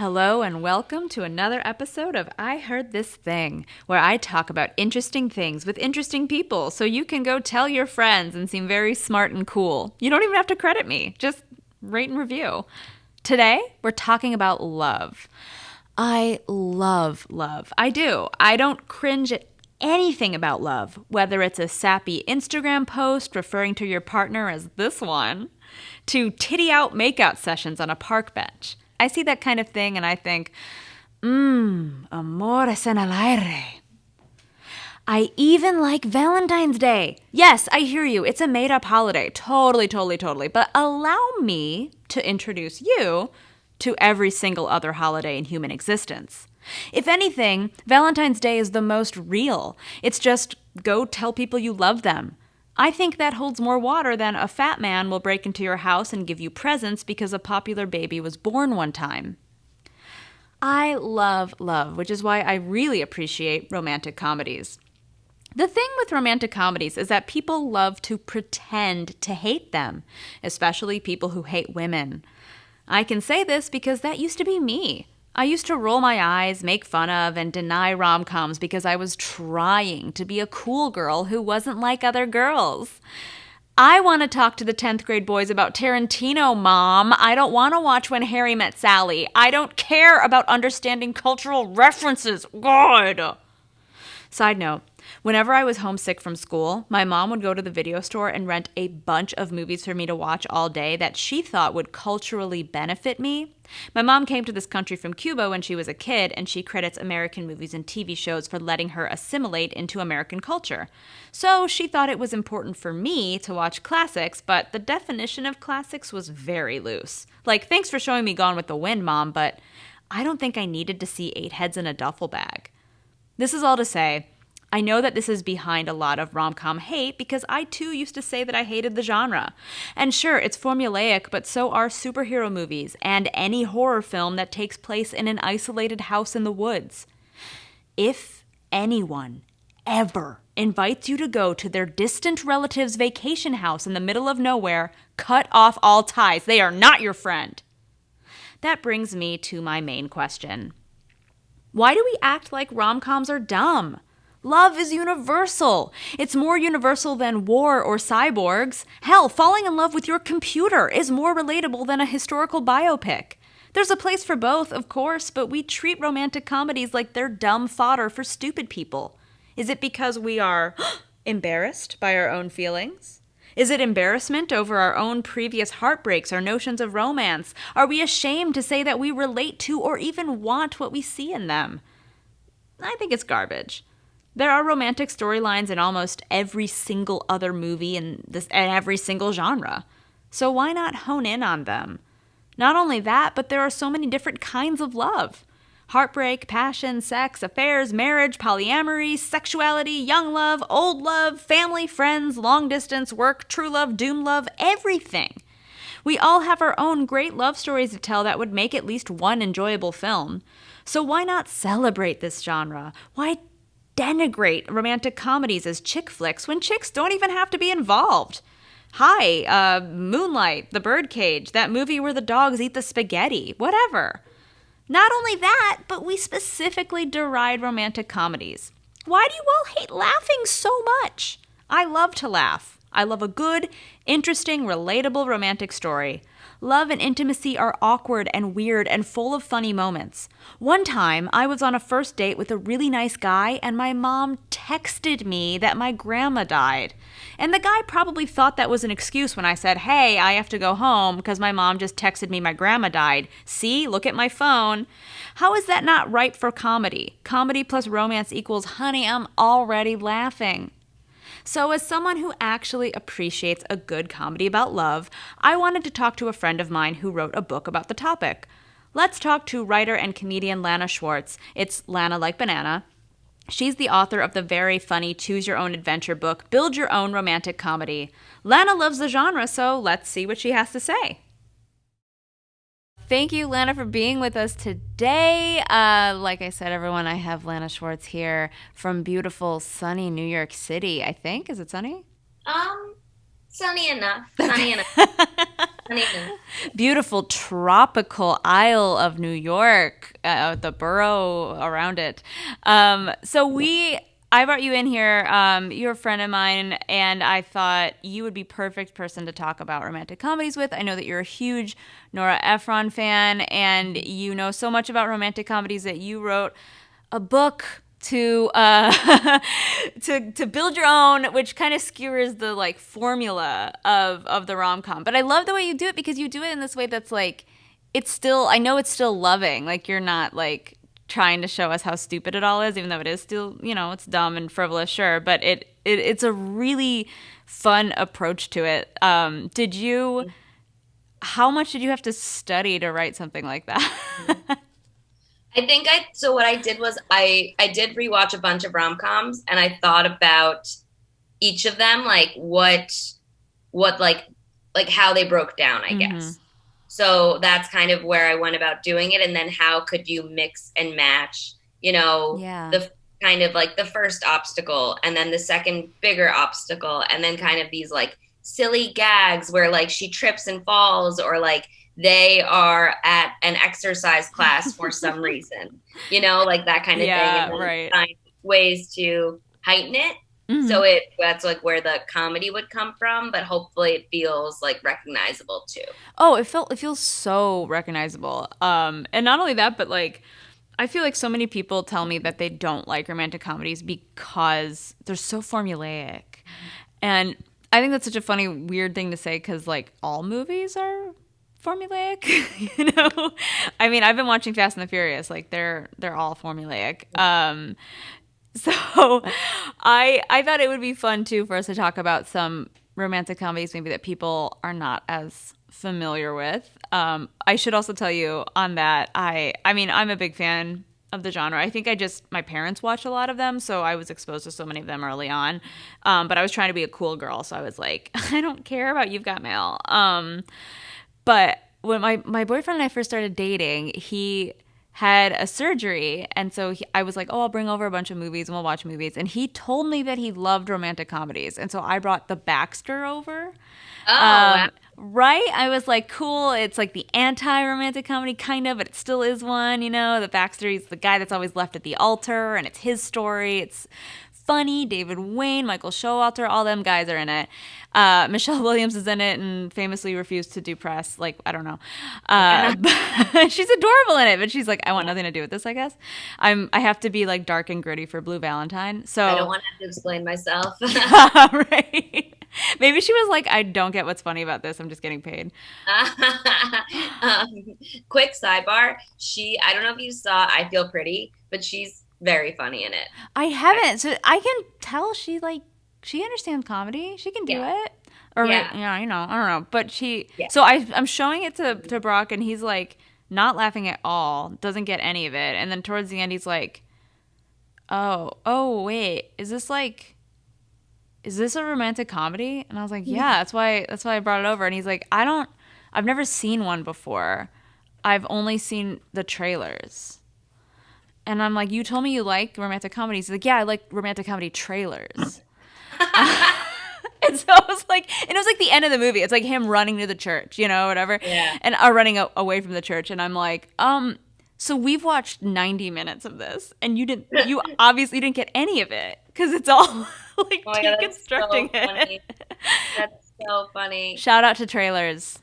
Hello and welcome to another episode of I Heard This Thing, where I talk about interesting things with interesting people so you can go tell your friends and seem very smart and cool. You don't even have to credit me, just rate and review. Today, we're talking about love. I love love. I do. I don't cringe at anything about love, whether it's a sappy Instagram post referring to your partner as this one, to titty out makeout sessions on a park bench. I see that kind of thing and I think, amores en el aire. I even like Valentine's Day. Yes, I hear you. It's a made-up holiday. Totally. But allow me to introduce you to every single other holiday in human existence. If anything, Valentine's Day is the most real. It's just go tell people you love them. I think that holds more water than a fat man will break into your house and give you presents because a popular baby was born one time. I love love, which is why I really appreciate romantic comedies. The thing with romantic comedies is that people love to pretend to hate them, especially people who hate women. I can say this because that used to be me. I used to roll my eyes, make fun of, and deny rom-coms because I was trying to be a cool girl who wasn't like other girls. I want to talk to the 10th grade boys about Tarantino, Mom. I don't want to watch When Harry Met Sally. I don't care about understanding cultural references. God! Side note, whenever I was homesick from school, my mom would go to the video store and rent a bunch of movies for me to watch all day that she thought would culturally benefit me. My mom came to this country from Cuba when she was a kid, and she credits American movies and TV shows for letting her assimilate into American culture. So she thought it was important for me to watch classics, but the definition of classics was very loose. Like, thanks for showing me Gone with the Wind, Mom, but I don't think I needed to see 8 heads in a duffel bag. This is all to say, I know that this is behind a lot of rom-com hate because I too used to say that I hated the genre. And sure, it's formulaic, but so are superhero movies and any horror film that takes place in an isolated house in the woods. If anyone ever invites you to go to their distant relative's vacation house in the middle of nowhere, cut off all ties. They are not your friend. That brings me to my main question. Why do we act like rom-coms are dumb? Love is universal. It's more universal than war or cyborgs. Hell, falling in love with your computer is more relatable than a historical biopic. There's a place for both, of course, but we treat romantic comedies like they're dumb fodder for stupid people. Is it because we are embarrassed by our own feelings? Is it embarrassment over our own previous heartbreaks or notions of romance? Are we ashamed to say that we relate to or even want what we see in them? I think it's garbage. There are romantic storylines in almost every single other movie and every single genre. So why not hone in on them? Not only that, but there are so many different kinds of love. Heartbreak, passion, sex, affairs, marriage, polyamory, sexuality, young love, old love, family, friends, long distance, work, true love, doom love, everything. We all have our own great love stories to tell that would make at least one enjoyable film. So why not celebrate this genre? Why denigrate romantic comedies as chick flicks when chicks don't even have to be involved? Hi, Moonlight, The Birdcage, that movie where the dogs eat the spaghetti, whatever. Not only that, but we specifically deride romantic comedies. Why do you all hate laughing so much? I love to laugh. I love a good, interesting, relatable romantic story. Love and intimacy are awkward and weird and full of funny moments. One time, I was on a first date with a really nice guy, and my mom texted me that my grandma died. And the guy probably thought that was an excuse when I said, hey, I have to go home because my mom just texted me my grandma died. See, look at my phone. How is that not ripe for comedy? Comedy plus romance equals, honey, I'm already laughing. So as someone who actually appreciates a good comedy about love, I wanted to talk to a friend of mine who wrote a book about the topic. Let's talk to writer and comedian Lana Schwartz. It's Lana like banana. She's the author of the very funny Choose Your Own Adventure book, Build Your Own Romantic Comedy. Lana loves the genre, so let's see what she has to say. Thank you, Lana, for being with us today. Like I said, everyone, I have Lana Schwartz here from beautiful, sunny New York City, I think. Is it sunny? Sunny enough. Sunny enough. Honeymoon. Beautiful tropical Isle of New York, the borough around it. I brought you in here. You're a friend of mine, and I thought you would be perfect person to talk about romantic comedies with. I know that you're a huge Nora Ephron fan, and you know so much about romantic comedies that you wrote a book to to build your own, which kind of skewers the like formula of the rom com. But I love the way you do it because you do it in this way that's like it's still I know it's still loving. Like you're not like trying to show us how stupid it all is, even though it is still, you know, it's dumb and frivolous, sure, but it's a really fun approach to it. Did you how much did you have to study to write something like that? I think so what I did was I did rewatch a bunch of rom-coms and I thought about each of them, like what like how they broke down, I Mm-hmm. guess. So that's kind of where I went about doing it. And then how could you mix and match, Yeah. the kind of like the first obstacle and then the second bigger obstacle and then kind of these like silly gags where like she trips and falls or like they are at an exercise class for some reason, like that kind of thing. And Yeah, then right. find ways to heighten it. Mm-hmm. So that's like where the comedy would come from, but hopefully it feels like recognizable too. Oh, it feels so recognizable. And not only that, but like I feel like so many people tell me that they don't like romantic comedies because they're so formulaic. And I think that's such a funny weird thing to say cuz like all movies are formulaic, you know. I mean, I've been watching Fast and the Furious, like they're all formulaic. So I thought it would be fun too for us to talk about some romantic comedies maybe that people are not as familiar with. I should also tell you on that I mean I'm a big fan of the genre. I think my parents watch a lot of them, so I was exposed to so many of them early on. But I was trying to be a cool girl, so I was like, I don't care about You've Got Mail. But when my boyfriend and I first started dating, he had a surgery. And so I was like, oh, I'll bring over a bunch of movies and we'll watch movies. And he told me that he loved romantic comedies. And so I brought The Baxter over. Oh, wow. Right? I was like, cool. It's like the anti romantic comedy, kind of, but it still is one, you know? The Baxter, he's the guy that's always left at the altar and it's his story. It's funny. David Wayne, Michael Showalter, all them guys are in it. Michelle Williams is in it and famously refused to do press. Like, I don't know. But she's adorable in it, but she's like, I want nothing to do with this, I guess. I have to be like dark and gritty for Blue Valentine. I don't So, want to have to explain myself. right. Maybe she was like, I don't get what's funny about this. I'm just getting paid. um, quick sidebar. I don't know if you saw I Feel Pretty, but she's very funny in it. I I, haven't. So I can tell she understands comedy. She can do yeah. it. Or Yeah. yeah, you know, I don't know. But Yeah. so I'm showing it to Brock and he's like not laughing at all, doesn't get any of it. And then towards the end he's like, "Oh, wait. Is this a romantic comedy?" And I was like, "Yeah, that's why I brought it over." And he's like, I've never seen one before. I've only seen the trailers." And I'm like, "You told me you like romantic comedies." He's like, "Yeah, I like romantic comedy trailers." And so I was like, and it was like the end of the movie. It's like him running to the church, you know, whatever, Yeah. and running away from the church. And I'm like, so we've watched 90 minutes of this, and you obviously didn't get any of it because it's all like Oh my God, that's deconstructing so it. funny. That's so funny. Shout out to trailers.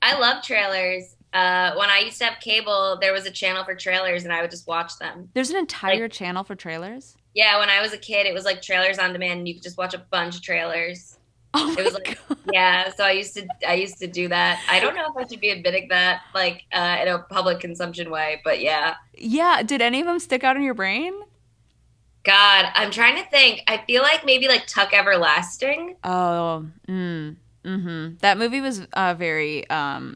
I love trailers. When I used to have cable, there was a channel for trailers and I would just watch them. There's an Like, entire channel for trailers. yeah, when I was a kid, it was like trailers on demand and you could just watch a bunch of trailers. Oh It my was like, god. yeah, so I used to do that. I don't know if I should be admitting that like in a public consumption way, but yeah. Yeah. Did any of them stick out in your brain? God, I'm trying to think. I feel like maybe like Tuck Everlasting. Oh, mm-hmm. That movie was a very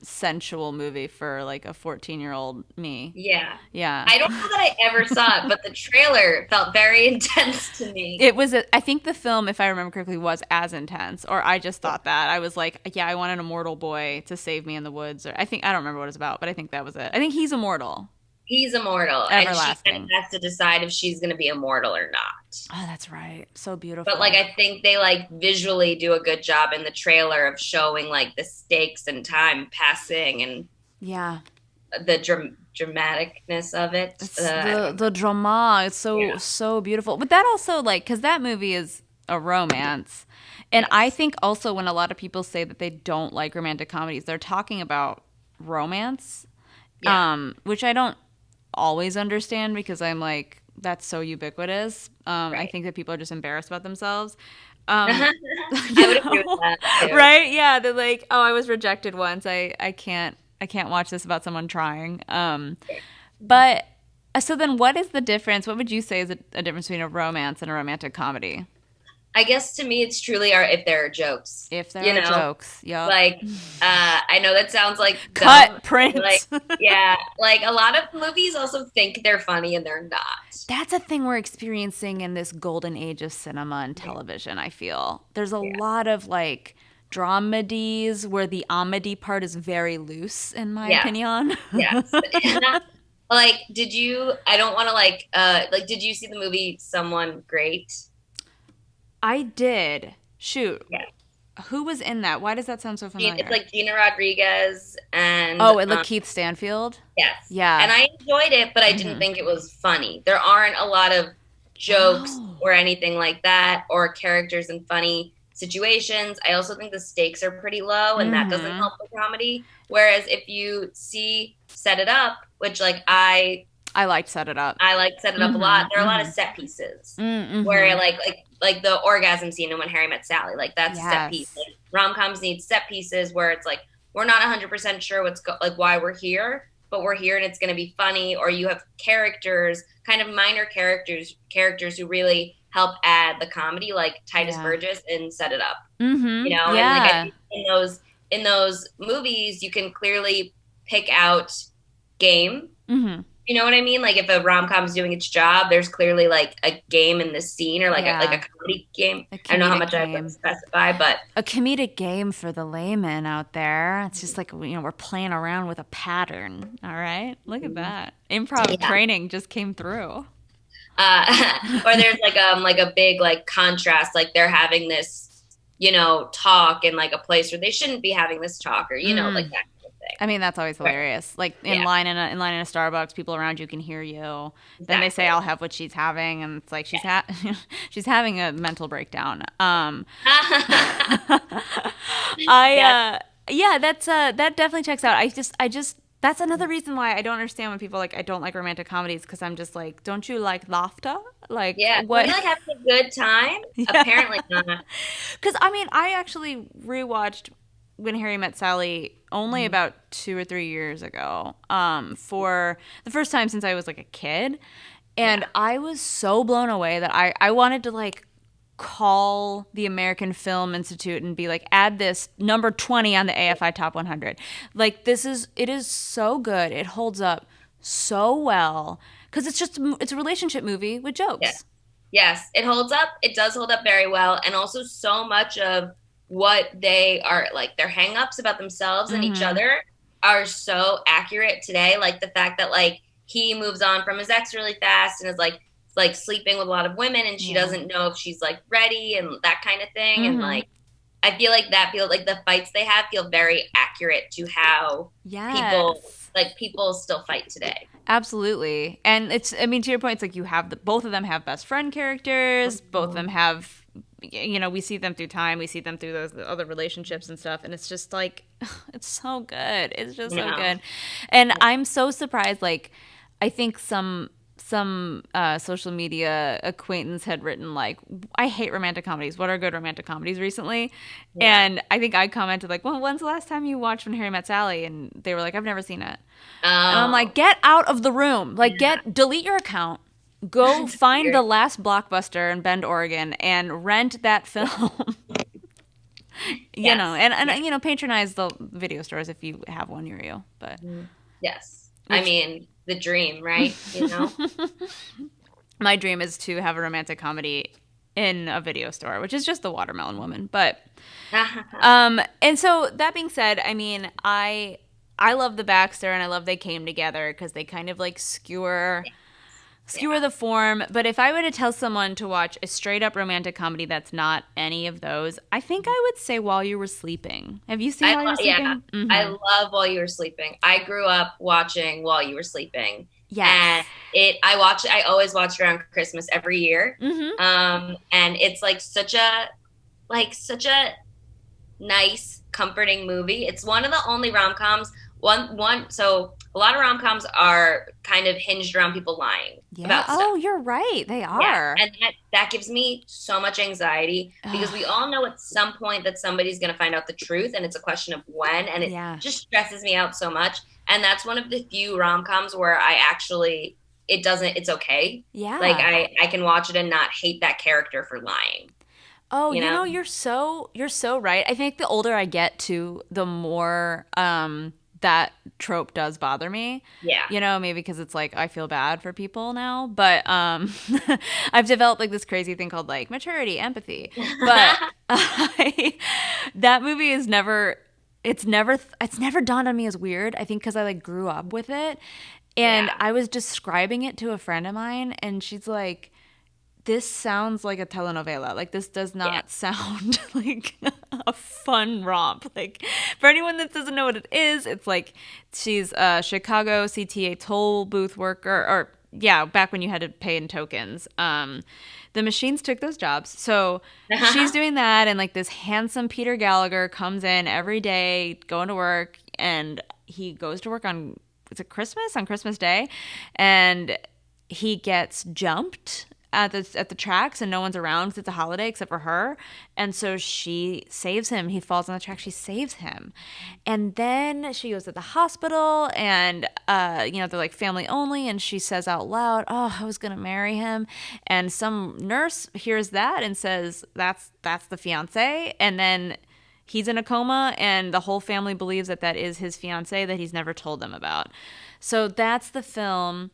sensual movie for like a 14-year-old me. Yeah. Yeah. I don't know that I ever saw it, but the trailer felt very intense to me. It was, I think the film, if I remember correctly, was as intense, or I just thought that. I was like, yeah, I want an immortal boy to save me in the woods. Or I don't remember what it's about, but I think that was it. I think he's immortal. He's immortal, and she kind of Everlasting. has to decide if she's going to be immortal or not. Oh, that's right. So But like, beautiful. I think they like visually do a good job in the trailer of showing like the stakes and time passing and Yeah. the dramaticness of it. It's I don't the drama. It's so Yeah. so beautiful. But that also like cuz that movie is a romance. And I Yes. think also when a lot of people say that they don't like romantic comedies, they're talking about romance, Yeah. which I don't always understand because I'm like that's so ubiquitous. I Right. think that people are just embarrassed about themselves. Um, I would agree with that too. right? Yeah, they're like, "Oh, I was rejected once. I can't watch this about someone trying." But so then what is the difference? What would you say is a difference between a romance and a romantic comedy? I guess to me, it's truly our if there are jokes, If there you are know, jokes. Yep. like I know that sounds like dumb, Cut like print. yeah, like a lot of movies also think they're funny and they're not. That's a thing we're experiencing in this golden age of cinema and Yeah, television, I feel. There's a yeah, lot of like dramedies where the comedy part is very loose, in my yes, opinion. yes. Like, did you? I don't want to like. Did you see the movie Someone Great? I did. Shoot. Yeah, Who was in that? Why does that sound so It's familiar? like Gina Rodriguez and Oh, it like Keith Stanfield? yes, Yeah. and I enjoyed it, but I didn't Mm-hmm. think it was funny. There aren't a lot of jokes Oh. or anything like that, or characters in funny situations. I also think the stakes are pretty low, and that doesn't Mm-hmm. help the comedy. Whereas if you see Set It Up, which like I liked Set It Up. I like Set It Up a lot. Mm-hmm. There are a lot of Mm-hmm. set pieces where Mm-hmm. like the orgasm scene in When Harry Met Sally, like that's a set piece. Yes. Like rom-coms need set pieces where it's like we're not 100% sure like why we're here, but we're here and it's going to be funny. Or you have characters, kind of minor characters who really help add the comedy, like Titus Yeah. Burgess in Set It Up. Mm-hmm. And like I Yeah. think in those movies you can clearly pick out game. Mm-hmm. You know what I mean? Like if a rom com is doing its job, there's clearly like a game in the scene or like a Yeah. comedy game. A I don't know how comedic much I have to game. specify, but A comedic game for the layman out there. It's just like, we're playing around with a pattern. All right. Look at that. Improv yeah. training just came through. Or there's like a big like contrast, like they're having this, talk in like a place where they shouldn't be having this talk, or like Mm. that kind of thing. I mean, that's always Right. hilarious. Like Yeah, in line in a Starbucks, people around you can hear you. Then they say, exactly. "I'll have what she's having," and it's like she's having a mental breakdown. Yes. Yeah, that definitely checks out. I just that's another reason why I don't understand when people like I don't like romantic comedies because I'm just like, don't you like laughter? Like Yeah. Are what? we like having a good time? Yeah. Apparently not. Because I mean, I actually rewatched When Harry Met Sally only Mhm. about 2 or 3 years ago, for the first time since I was like a kid, and Yeah. I was so blown away that I wanted to like call the American Film Institute and be like, add this number 20 on the AFI Top 100. Like it is so good. It holds up so well because it's a relationship movie with Yeah. jokes. Yes, it holds up. It does hold up very well. And also, so much of what they are like, their hangups about themselves and each Mm-hmm. other are so accurate today. Like the fact that, like, he moves on from his ex really fast and is like sleeping with a lot of women and she Yeah. doesn't know if she's like ready and that kind of thing. And Mm-hmm. like, I feel like that feels like the fights they have feel very accurate to how people, Yes. like, people still fight today. Absolutely. And I mean, to your point, it's like you have both of them have best friend characters. Both of them Mhm. have, we see them through time. We see them through those other relationships and stuff. And it's just like, it's so good. It's just so Yeah. good. And I'm so surprised. Like, I think some social media acquaintance had written like, I hate romantic comedies. What are good romantic comedies recently? Yeah. And I think I commented like, well, when's the last time you watched When Harry Met Sally? And they were like, I've never seen it. And I'm like, Oh, get out of the room. Like, yeah. delete your account. Go find You're- the last Blockbuster in Bend, Oregon, and rent that film. yes. And patronize the video stores if you have one near you. But Yes. I which mean, the dream, right? my dream is to have a romantic comedy in a video store, which is just The Watermelon Woman. But and so that being said, I mean, I love the Baxter, and I love they came together because they kind of like skewer Yeah. the form. But if I were to tell someone to watch a straight up romantic comedy that's not any of those, I think I would say While You Were Sleeping. Have you seen While You Were Yeah, Sleeping? I Mm-hmm. love While You Were Sleeping. I grew up watching While You Were Sleeping, and Yes. I always watched around Christmas every year. Mm-hmm. And it's like such a nice, comforting movie. It's one of the only rom-coms. So a lot of rom-coms are kind of hinged around people lying Yeah. about stuff. Oh, you're right. They Yeah, are. and that gives me so much anxiety because we Ugh. all know at some point that somebody's going to find out the truth, and it's a question of when, and it Yeah. just stresses me out so much. And that's one of the few rom-coms where I actually it doesn't it's okay. Like Yeah. I can watch it and not hate that character for lying, Oh, you know? you're so right. I think the older I get too, the more that trope does bother me. Yeah. Maybe because it's like I feel bad for people now, but I've developed like this crazy thing called like maturity, empathy. But that movie is never it's never dawned on me as weird. I think because I like grew up with it. And Yeah. I was describing it to a friend of mine, and she's like, this sounds like a telenovela. Like, this does Yeah. not sound like a fun romp. Like, for anyone that doesn't know what it is, it's like she's a Chicago CTA toll booth worker, or yeah, back when you had to pay in tokens. The machines took those jobs. So she's doing that, and like this handsome Peter Gallagher comes in every day, going to work, and he goes to work on, is it Christmas? On Christmas Day. And he gets jumped at the tracks, and no one's around because it's a holiday except for her. And so she saves him. He falls on the track. She saves him. And then she goes to the hospital, and they're like family only, and she says out loud, "Oh, I was going to marry him." And some nurse hears that and says, "That's the fiance." And then he's in a coma, and the whole family believes that that is his fiance that he's never told them about. So that's the film,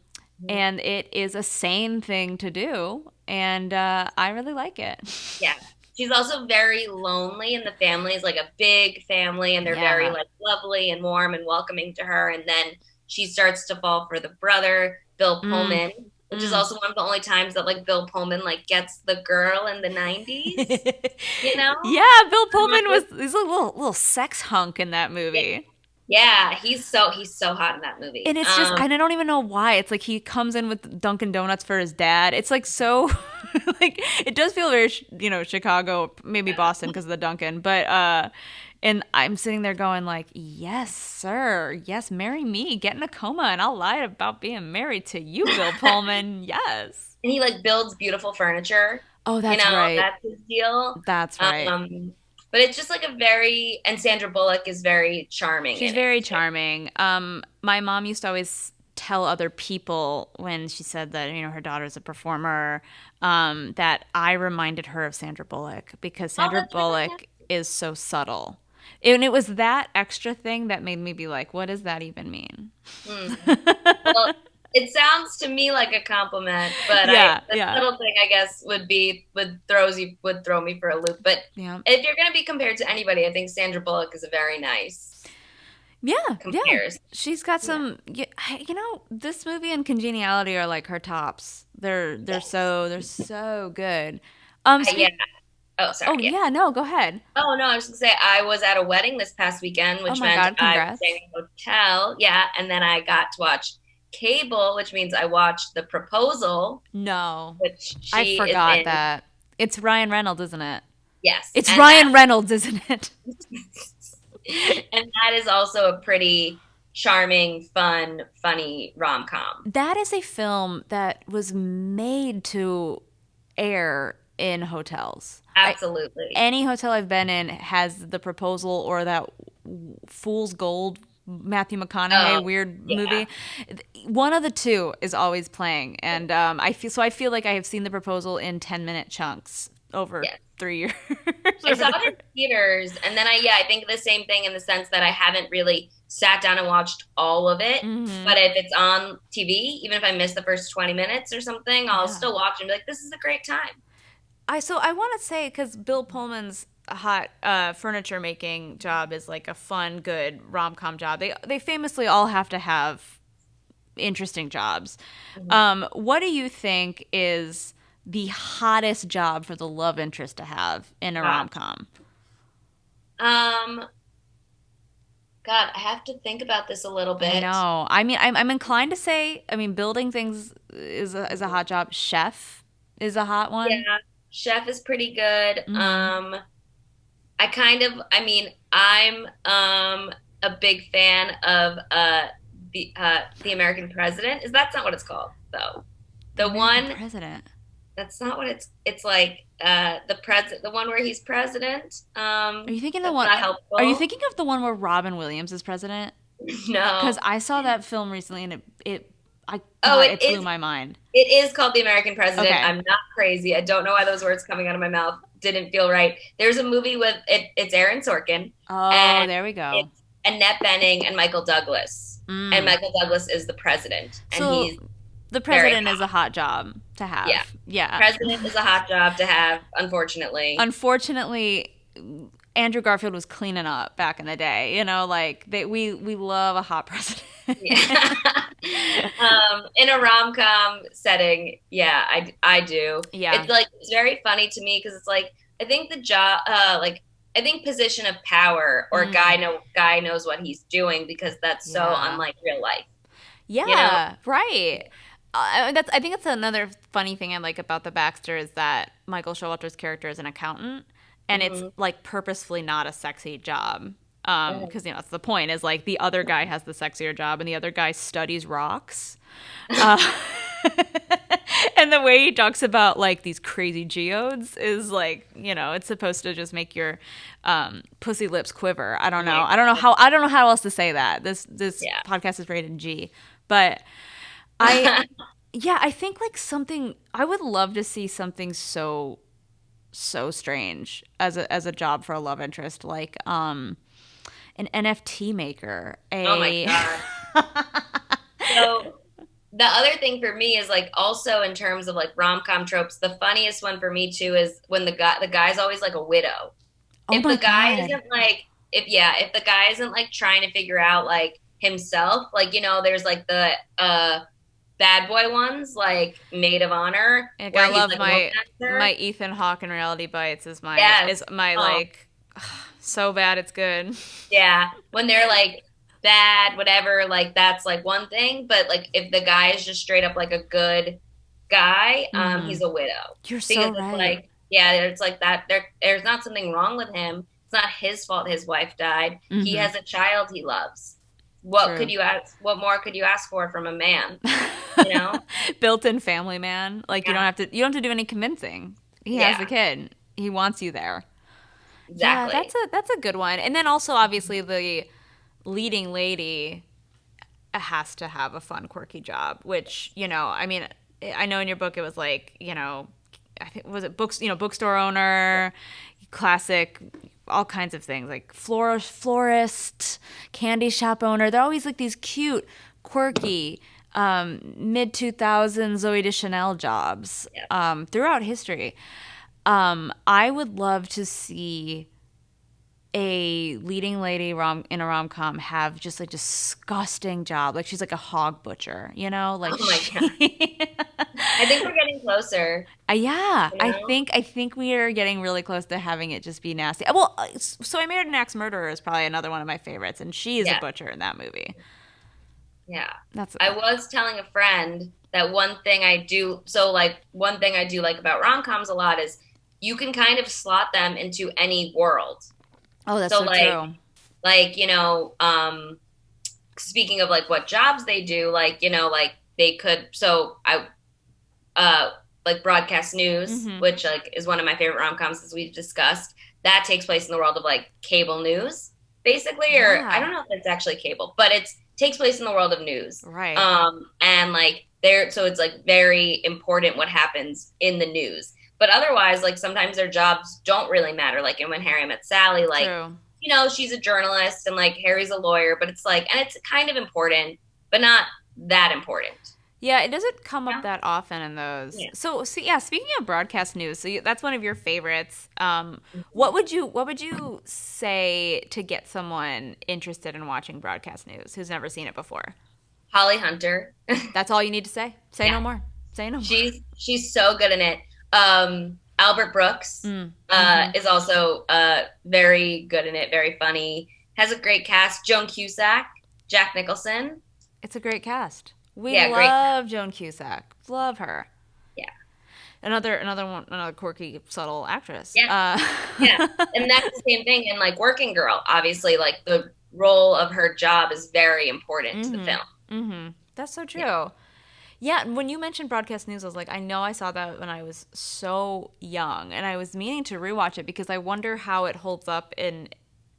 and it is a sane thing to do, and I really like it. Yeah. She's also very lonely, and the family is like a big family, and they're very Yeah. like lovely and warm and welcoming to her. And then she starts to fall for the brother, Bill Mm, Pullman, which is mm. also one of the only times that like Bill Pullman like gets the girl in the 90s, you know? Yeah, Bill Pullman he's a little sex hunk in that Yeah, movie. yeah, he's so hot in that movie. And it's just, and I don't even know why. It's like he comes in with Dunkin' Donuts for his dad. It's like so, like, it does feel very, Chicago, maybe Boston because of the Dunkin'. But, and I'm sitting there going, like, yes, sir. Yes, marry me. Get in a coma, and I'll lie about being married to you, Bill Pullman. Yes. And he like builds beautiful furniture. Oh, that's right. That's his deal. That's right. But it's just like a very and Sandra Bullock is very charming She's in it very too. charming. My mom used to always tell other people when she said that her daughter's a performer, that I reminded her of Sandra Bullock because Oh, Sandra that's really Bullock is so subtle. And it was that extra thing that made me be like, what does that even mean? nice. Well, it sounds to me like a compliment, but I Yeah, the yeah, little thing I guess would throw me for a loop. But yeah. if you're gonna be compared to anybody, I think Sandra Bullock is a very nice Yeah, yeah. comparison. She's got Yeah. some, this movie and Congeniality are like her tops. Yes. They're so good. Yeah. Speak. Oh, sorry. Oh Yeah. yeah, no, go ahead. Oh no, I was gonna say I was at a wedding this past weekend, Oh which my meant God, I was congrats. staying in a hotel. Yeah, and then I got to watch cable, which means I watched The Proposal, No, which I she is forgot in. that. It's Ryan Reynolds, isn't it? Yes, It's and Ryan Reynolds, isn't it? that is also a pretty charming, fun, funny rom com. That is a film that was made to air in hotels. Absolutely. Any hotel I've been in has The Proposal or that Fool's Gold Matthew Oh, McConaughey weird yeah. movie. One of the two is always playing, and I feel like I have seen The Proposal in 10-minute chunks over Yes. 3 years. I Over saw it in theaters, and then I think the same thing in the sense that I haven't really sat down and watched all of it. hmm But if it's on TV, even if I miss the first 20 minutes or something, I'll Yeah. still watch and be like, this is a great time. I want to say because Bill Pullman's hot furniture making job is like a fun, good rom-com job. They famously all have to have interesting jobs. Mhm. What do you think is the hottest job for the love interest to have in a Gosh. rom-com? Um, God, I have to think about this a little I bit. know. I mean, I'm inclined to say, I mean, building things is a hot job. Chef is a hot one. Yeah, Chef is pretty good. Mm-hmm. I mean, I'm a big fan of the American President. Is that's not what it's called though? The The American one president. that's not what it's like the one where he's president. Are you thinking the That's one? not Are you helpful. thinking of the one where Robin Williams is president? Because No. I saw that film recently and Oh, God, it blew my mind. it is called The American President. Okay. I'm not crazy. I don't know why those words coming out of my mouth didn't feel right. There's a movie with it's Aaron Sorkin Oh, and there we go. it's Annette Bening and Michael Douglas. And Mm. Michael Douglas is the president and So he's the very president is a hot job to yeah. have. Yeah. President is a hot job to have, unfortunately. Unfortunately, Andrew Garfield was cleaning up back in the day. You know, like we love a hot president. Yeah. In a rom-com setting, yeah, I do. Yeah. It's like it's very funny to me because it's like I think the job I think position of power or Mm. guy knows what he's doing because that's so Yeah. unlike real life, you know? Yeah, right. I think that's another funny thing I like about the Baxter is that Michael Showalter's character is an accountant, and it's Hmm. like purposefully not a sexy job. Hmm. Because that's the point is like the other guy has the sexier job, and the other guy studies rocks. Uh, and the way he talks about like these crazy geodes is like it's supposed to just make your pussy lips quiver. I don't know. I don't know how else to say that. This Yeah. podcast is rated G, but I yeah, I think like something I would love to see something so strange as a job for a love interest like an NFT maker, Oh my a God. So the other thing for me is like also in terms of like rom-com tropes, the funniest one for me too is when the guy's always like a widow. oh If my the guy god. isn't like if the guy isn't like trying to figure out like himself, like there's like the bad boy ones like Maid of Honor Like where I he's love like a my romancer. Ethan Hawke in Reality Bites Yes. is my Oh, like so bad it's good. yeah. When they're like bad, whatever, like that's like one thing. But like if the guy is just straight up like a good guy, Hmm. he's a widow. You're so Because it's right. like, yeah, it's like that there's not something wrong with him. It's not his fault his wife died. He Hmm. has a child he loves. True. What more could you ask for from a man? You know? Built-in family man. Like Yeah. you don't have to do any convincing. He has the Yeah, kid. He wants you there. Yeah, exactly. that's a good one. And then also obviously the leading lady has to have a fun, quirky job, which, I mean, I know in your book it was like, I think was it books, bookstore owner, classic, all kinds of things like florist, candy shop owner. They're always like these cute, quirky, mid 2000s Zoe Deschanel jobs Yeah. throughout history. I would love to see a leading lady in a rom com have just like disgusting job, like she's like a hog butcher, like Oh my she. God. I think we're getting closer, Yeah, you I know? think I think we are getting really close to having it just be nasty. Well, so I Married an Axe Murderer is probably another one of my favorites, and she is a Yeah. butcher in that movie. Yeah. That's I was telling a friend that one thing I do like about rom-coms a lot is you can kind of slot them into any world. oh, that's So so true. like, speaking of like what jobs they do, like, like they could so I like broadcast news, Hmm. which like is one of my favorite rom-coms as we've discussed. That takes place in the world of like cable news, basically, or I Yeah, don't know if it's actually cable, but it takes place in the world of news. right. And like so it's like very important what happens in the news. But otherwise, like sometimes their jobs don't really matter. Like in When Harry Met Sally, like, True. she's a journalist and like Harry's a lawyer, but it's like, and it's kind of important, but not that important. Yeah, it doesn't come up Yeah. that often in those. Yeah. So yeah, speaking of broadcast news, that's one of your favorites. Mhm. What would you say to get someone interested in watching broadcast news who's never seen it before? Holly Hunter. That's all you need to say. Say Yeah. no more. Say no more. She's so good in it. Albert Brooks Mm, mm-hmm. is also very good in it, very funny. Has a great cast. Joan Cusack, Jack Nicholson. It's a great cast. We Yeah, great cast. love Joan Cusack. Love her. Yeah. Another quirky, subtle actress. Yeah. Yeah. And that's the same thing in like Working Girl. Obviously, like the role of her job is very important to the film. Mm-hmm. Mm-hmm. That's so Yeah. true. Yeah, and when you mentioned broadcast news, I was like, I know I saw that when I was so young, and I was meaning to rewatch it because I wonder how it holds up in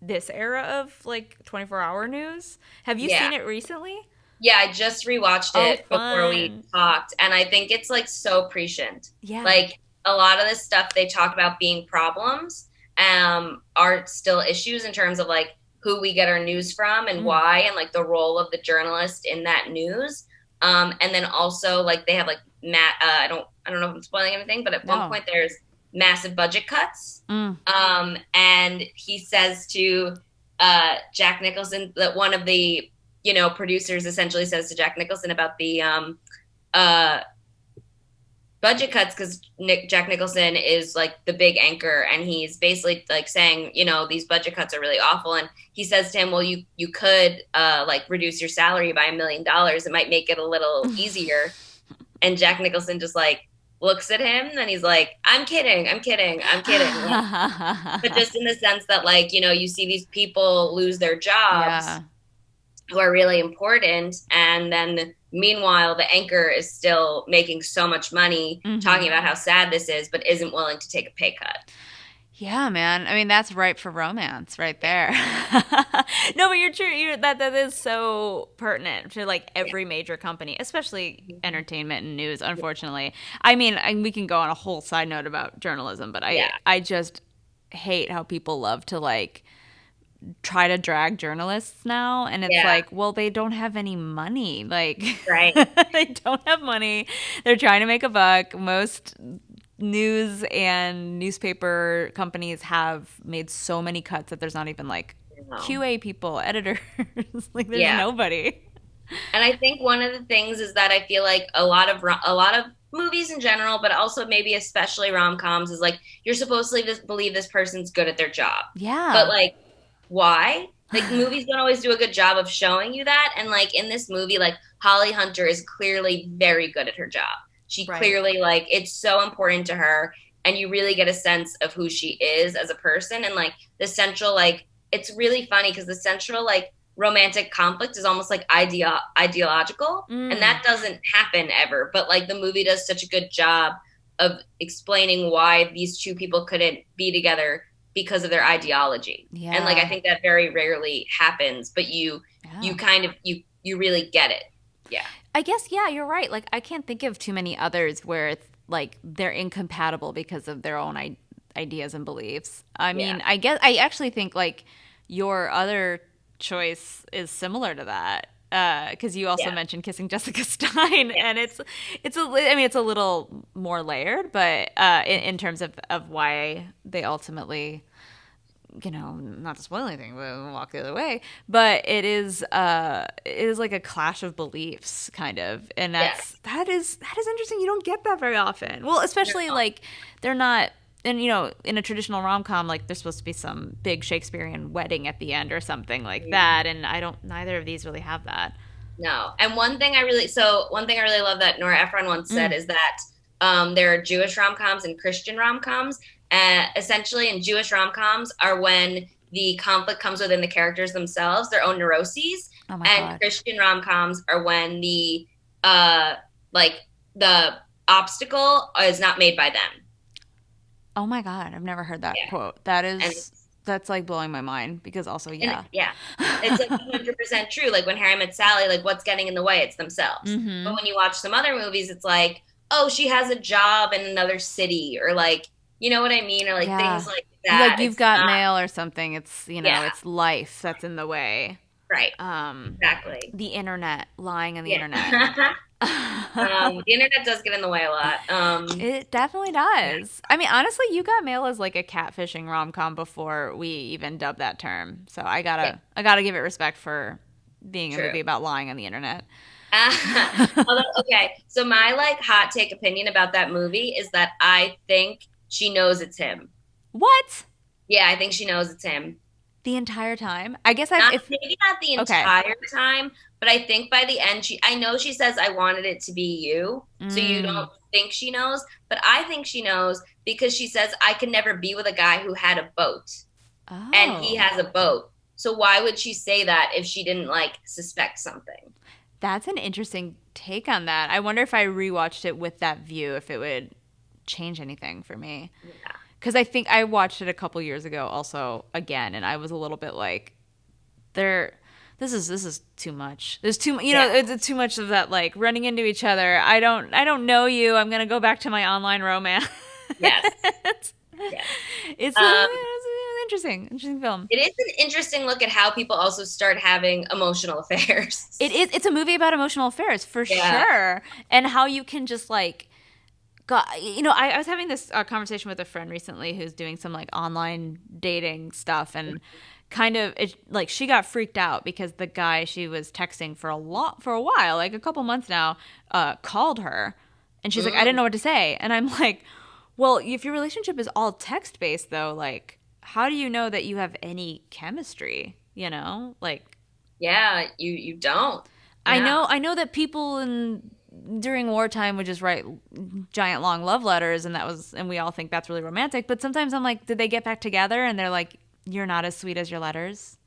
this era of like 24-hour news. Have you Yeah. seen it recently? Yeah, I just rewatched Oh, it before we fun. talked, and I think it's like so prescient. Yeah. Like a lot of this stuff they talk about being problems, are still issues in terms of like who we get our news from and Mm. why, and like the role of the journalist in that news. And then also like they have like Matt. I don't know if I'm spoiling anything, but at one No. point there's massive budget cuts. Mm. And he says to Jack Nicholson that one of the producers essentially says to Jack Nicholson about the uh, budget cuts because Jack Nicholson is like the big anchor, and he's basically like saying, these budget cuts are really awful. And he says to him, well, you could like reduce your salary by $1 million. It might make it a little easier. And Jack Nicholson just like looks at him and he's like, I'm kidding, I'm kidding, I'm kidding. Like, but just in the sense that like, you see these people lose their jobs Yeah. who are really important, and then meanwhile the anchor is still making so much money Mm-hmm. talking about how sad this is but isn't willing to take a pay cut. Yeah, man. I mean, that's ripe for romance right there. No, but you're true. That is so pertinent to like Yeah. every major company, especially Mhm. entertainment and news. Unfortunately, I mean, we can go on a whole side note about journalism, but Yeah. I just hate how people love to like try to drag journalists now, and it's Yeah. like, well, they don't have any money. Like, Right. they don't have money. They're trying to make a buck. Most news and newspaper companies have made so many cuts that there's not even like No. QA people, editors. Like there's Yeah. nobody. And I think one of the things is that I feel like a lot of movies in general, but also maybe especially rom-coms, is like you're supposed to believe this person's good at their job. But Yeah. like why? Like movies don't always do a good job of showing you that. And like in this movie, like Holly Hunter is clearly very good at her job. She Right. clearly like it's so important to her, and you really get a sense of who she is as a person. And like the central like it's really funny because the central like romantic conflict is almost like ideological, and Mm. that doesn't happen ever. But like the movie does such a good job of explaining why these two people couldn't be together because of their ideology. And like I Yeah. think that very rarely happens, but you Yeah. kind of you really get it. Yeah. I guess, yeah, you're right. Like, I can't think of too many others where it's like they're incompatible because of their own ideas and beliefs. I Yeah. mean, I actually think like your other choice is similar to that. Because you also Yeah. mentioned kissing Jessica Stein, Yeah. and I mean, it's a little more layered, but in terms of why they ultimately, not to spoil anything, but walk the other way. But it is like a clash of beliefs, kind of, and Yes. that is interesting. You don't get that very often. Well, especially No. like they're not. And in a traditional rom com, like there's supposed to be some big Shakespearean wedding at the end or something like that, and I don't. Neither of these really have that. No. And one thing I really love that Nora Ephron once said Mm. is that there are Jewish rom-coms and Christian rom-coms. Essentially, in Jewish rom-coms are when the conflict comes within the characters themselves, their own neuroses, Oh my and god. Christian rom-coms are when like the obstacle is not made by them. Oh my god. I've never heard that Yeah. quote. And That's like blowing my mind because also and yeah. yeah, it's like 100% true. Like when Harry Met Sally, like what's getting in the way? It's themselves. But Mm-hmm. when you watch some other movies, it's like, oh, she has a job in another city, or like, you know what I mean, or like Yeah. things like Like that. you've It's got not, mail or something. It's yeah, it's life that's in the way. right, Um, exactly, the internet, lying on the internet. yeah. The internet does get in the way a lot. It definitely does. I mean, honestly, You Got Mail is like a catfishing rom-com before we even dubbed that term. So Yeah, I gotta give it respect for being a true. movie about lying on the internet. Although, okay, so my like hot take opinion about that movie is that I think she knows it's him. What? Yeah, I think she knows it's him. The entire time? I guess I've Not if maybe not the okay. entire time, but I think by the end I know she says I wanted it to be you. So you Mm. don't think she knows, but I think she knows because she says I could never be with a guy who had a boat and he Oh. has a boat. So why would she say that if she didn't like suspect something? That's an interesting take on that. I wonder if I rewatched it with that view, if it would change anything for me. Yeah. Because I think I watched it a couple years ago, also again, and I was a little bit like, "There, this is too much. There's too, you know, Yeah. it's too much of that like running into each other. I don't know you. I'm gonna go back to my online romance." Yes. it's Yes. it's Um, an interesting film. it is an interesting look at how people also start having emotional affairs. It is. It's a movie about emotional affairs for Yeah. sure, and how you can just like God, you know, I was having this conversation with a friend recently who's doing some like online dating stuff, and kind of like she got freaked out because the guy she was texting for for a while, like a couple months now, called her, and she's like, I didn't Mm. know what to say, and I'm like, well, if your relationship is all text based though, like, how do you know that you have any chemistry? You know, like Yeah, you don't. Yeah. I know that people in during wartime would just write giant long love letters, and that was and we all think that's really romantic, but sometimes I'm like, did they get back together and they're like, you're not as sweet as your letters,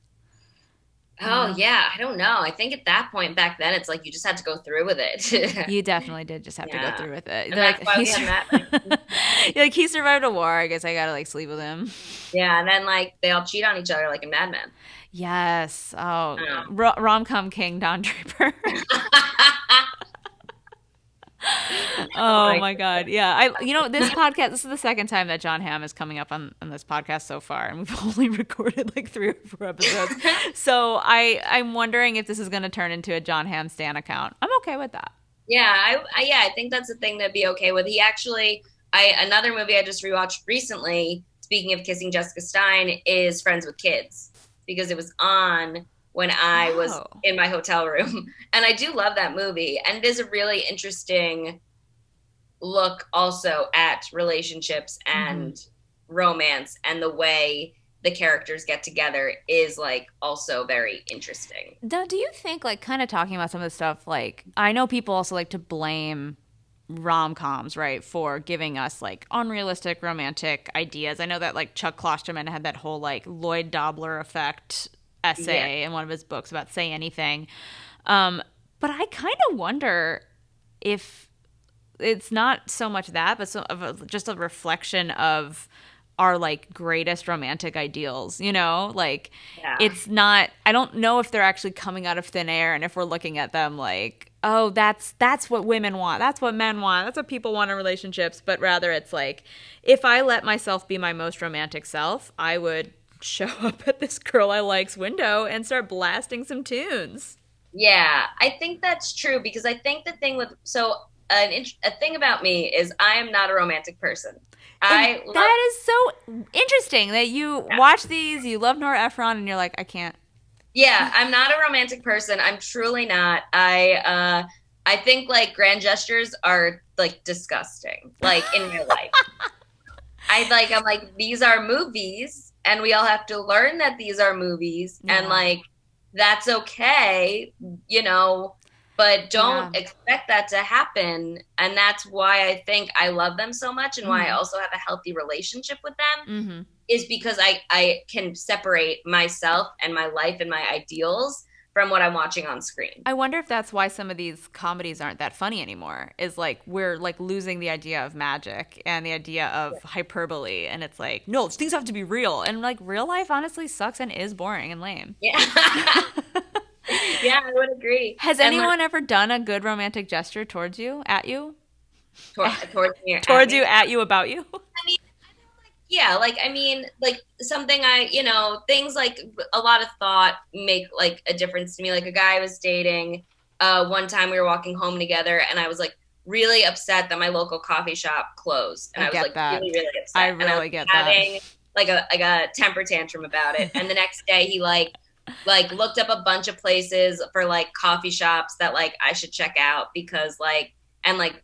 you Oh know? yeah, I don't know. I think at that point back then it's like you just had to go through with it. You definitely did just have to go Yeah. through with it. And They're that's like why we have Matt. Like, you're like, he survived a war, I guess I gotta like sleep with him. yeah, and then like they all cheat on each other like in Mad Men. Yes. Oh, Um, rom-com king Don Draper. oh Oh my my God. Yeah. You know, this podcast, this is the second time that John Hamm is coming up on this podcast so far, and we've only recorded like 3 or 4 episodes. So I'm wondering if this is going to turn into a John Hamm Stan account. I'm okay with that. Yeah, yeah, I think that's a thing to be okay with. He actually, another movie I just rewatched recently. Speaking of kissing Jessica Stein, is Friends with Kids because it was on when I was Oh. in my hotel room, and I do love that movie, and it is a really interesting look also at relationships Hmm. and romance, and the way the characters get together is like also very interesting. Now, do you think, like, kind of talking about some of the stuff, like, I know people also like to blame rom-coms, right, for giving us like unrealistic romantic ideas. I know that like Chuck Klosterman had that whole like Lloyd Dobler effect Yeah. essay in one of his books about Say Anything. But I kind of wonder if it's not so much that, but so of just a reflection of our like greatest romantic ideals, you know? Like Yeah. it's not I don't know if they're actually coming out of thin air, and if we're looking at them like, oh, that's what women want. That's what men want. That's what people want in relationships, but rather it's like, if I let myself be my most romantic self, I would show up at this girl I like's window and start blasting some tunes. Yeah, I think that's true because I think the thing with a thing about me is I am not a romantic person. And I love that is so interesting that you yeah. watch these, you love Nora Ephron, and you're like, I can't. Yeah, I'm not a romantic person. I'm truly not. I think like grand gestures are like disgusting. Like in real life. I'm like these are movies and we all have to learn that these are movies and Yeah. like that's okay, you know, but Yeah. don't expect that to happen. And that's why I think I love them so much and why I Mm-hmm. also have a healthy relationship with them Mm-hmm. is because I can separate myself and my life and my ideals from what I'm watching on screen. I wonder if that's why some of these comedies aren't that funny anymore. Is like we're like losing the idea of magic and the idea of hyperbole, and it's like, no, things have to be real, and like real life honestly sucks and is boring and lame. Yeah. Yeah, I would agree. Has And like anyone ever done a good romantic gesture towards you, at you, towards me or at towards me. you, at you, about you? I mean, yeah, like I mean, like something things like a lot of thought make like a difference to me. Like a guy I was dating, one time we were walking home together, and I was like, really upset that my local coffee shop closed, and I I was get like that. really really I upset, and I was really get that. having like a temper tantrum about it. And the next day he like looked up a bunch of places for like coffee shops that like I should check out because like and like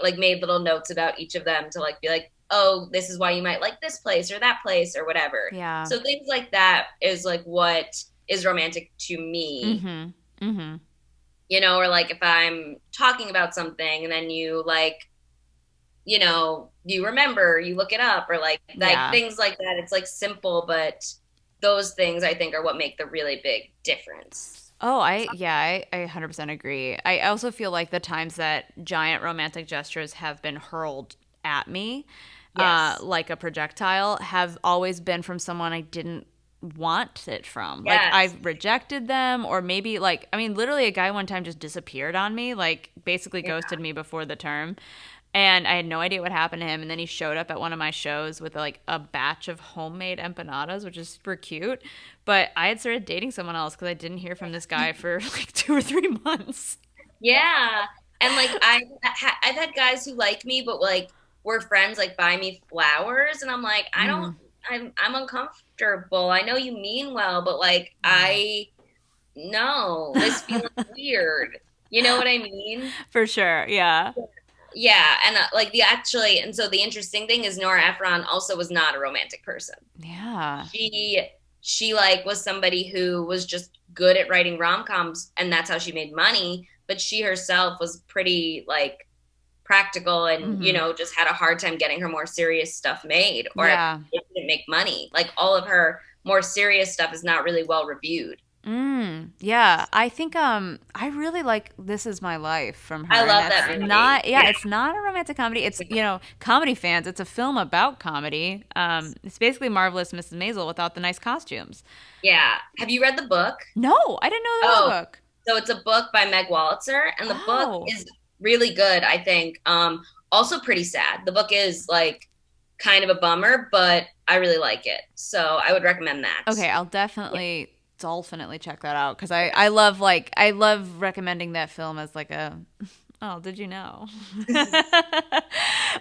like made little notes about each of them to like be like, oh, this is why you might like this place or that place or whatever. Yeah. So things like that is like what is romantic to me. Mm-hmm. Mm-hmm. Or like if I'm talking about something and then you like, you remember, you look it up or like Yeah. things like that. It's like simple, but those things I think are what make the really big difference. Oh, I 100% agree. I also feel like the times that giant romantic gestures have been hurled at me, Yes. like a projectile, have always been from someone I didn't want it from. Like Yes. I've rejected them, or maybe like, I mean, literally a guy one time just disappeared on me, like basically Yeah. ghosted me before the term. And I had no idea what happened to him. And then he showed up at one of my shows with like a batch of homemade empanadas, which is super cute. But I had started dating someone else because I didn't hear from this guy for like 2 or 3 months. Yeah. And like I've had guys who like me, but like we're friends, like buy me flowers, and I'm like, I don't. Mm, I'm uncomfortable. I know you mean well, but like yeah. no, this feels weird. You know what I mean? For sure. Yeah. Yeah, and like and so the interesting thing is Nora Ephron also was not a romantic person. Yeah. She she like was somebody who was just good at writing rom-coms, and that's how she made money, but she herself was pretty like practical and Hmm. just had a hard time getting her more serious stuff made, or Yeah. it didn't make money. Like all of her more serious stuff is not really well reviewed. Yeah, I think I really like This Is My Life from I her, and love that's that movie. not, yeah, Yeah. it's not a romantic comedy. It's, comedy fans, it's a film about comedy. It's basically Marvelous Mrs. Maisel without the nice costumes. Yeah. Have you read the book? No, I didn't know there was a Oh, book. so it's a book by Meg Wolitzer, and the book Oh. is really good, I think. Also pretty sad. The book is like kind of a bummer, but I really like it. So I would recommend that. Okay, I'll Yeah. definitely check that out because I love recommending that film as like a oh, did you know? Yeah,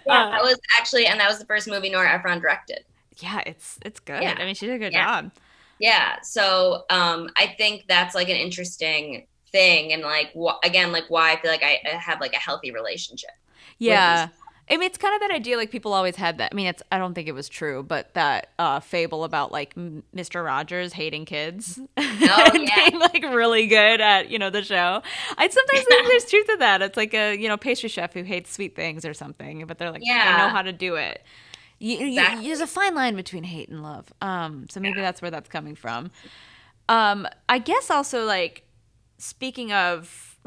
uh, that was actually, and that was the first movie Nora Ephron directed. yeah, it's good. Yeah. I mean, she did a good Yeah. job. Yeah. So I think that's like an interesting thing, and like again, like why I feel like I have like a healthy relationship with these. Yeah. I mean, it's kind of that idea like people always had that. I mean, I don't think it was true, but that fable about like Mr. Rogers hating kids Oh and yeah. being like really good at, the show. I sometimes think there's truth to that. It's like a, pastry chef who hates sweet things or something, but they're like, they know Yeah. how to do it. There's Exactly. a fine line between hate and love. So maybe Yeah. that's where that's coming from. I guess also like speaking of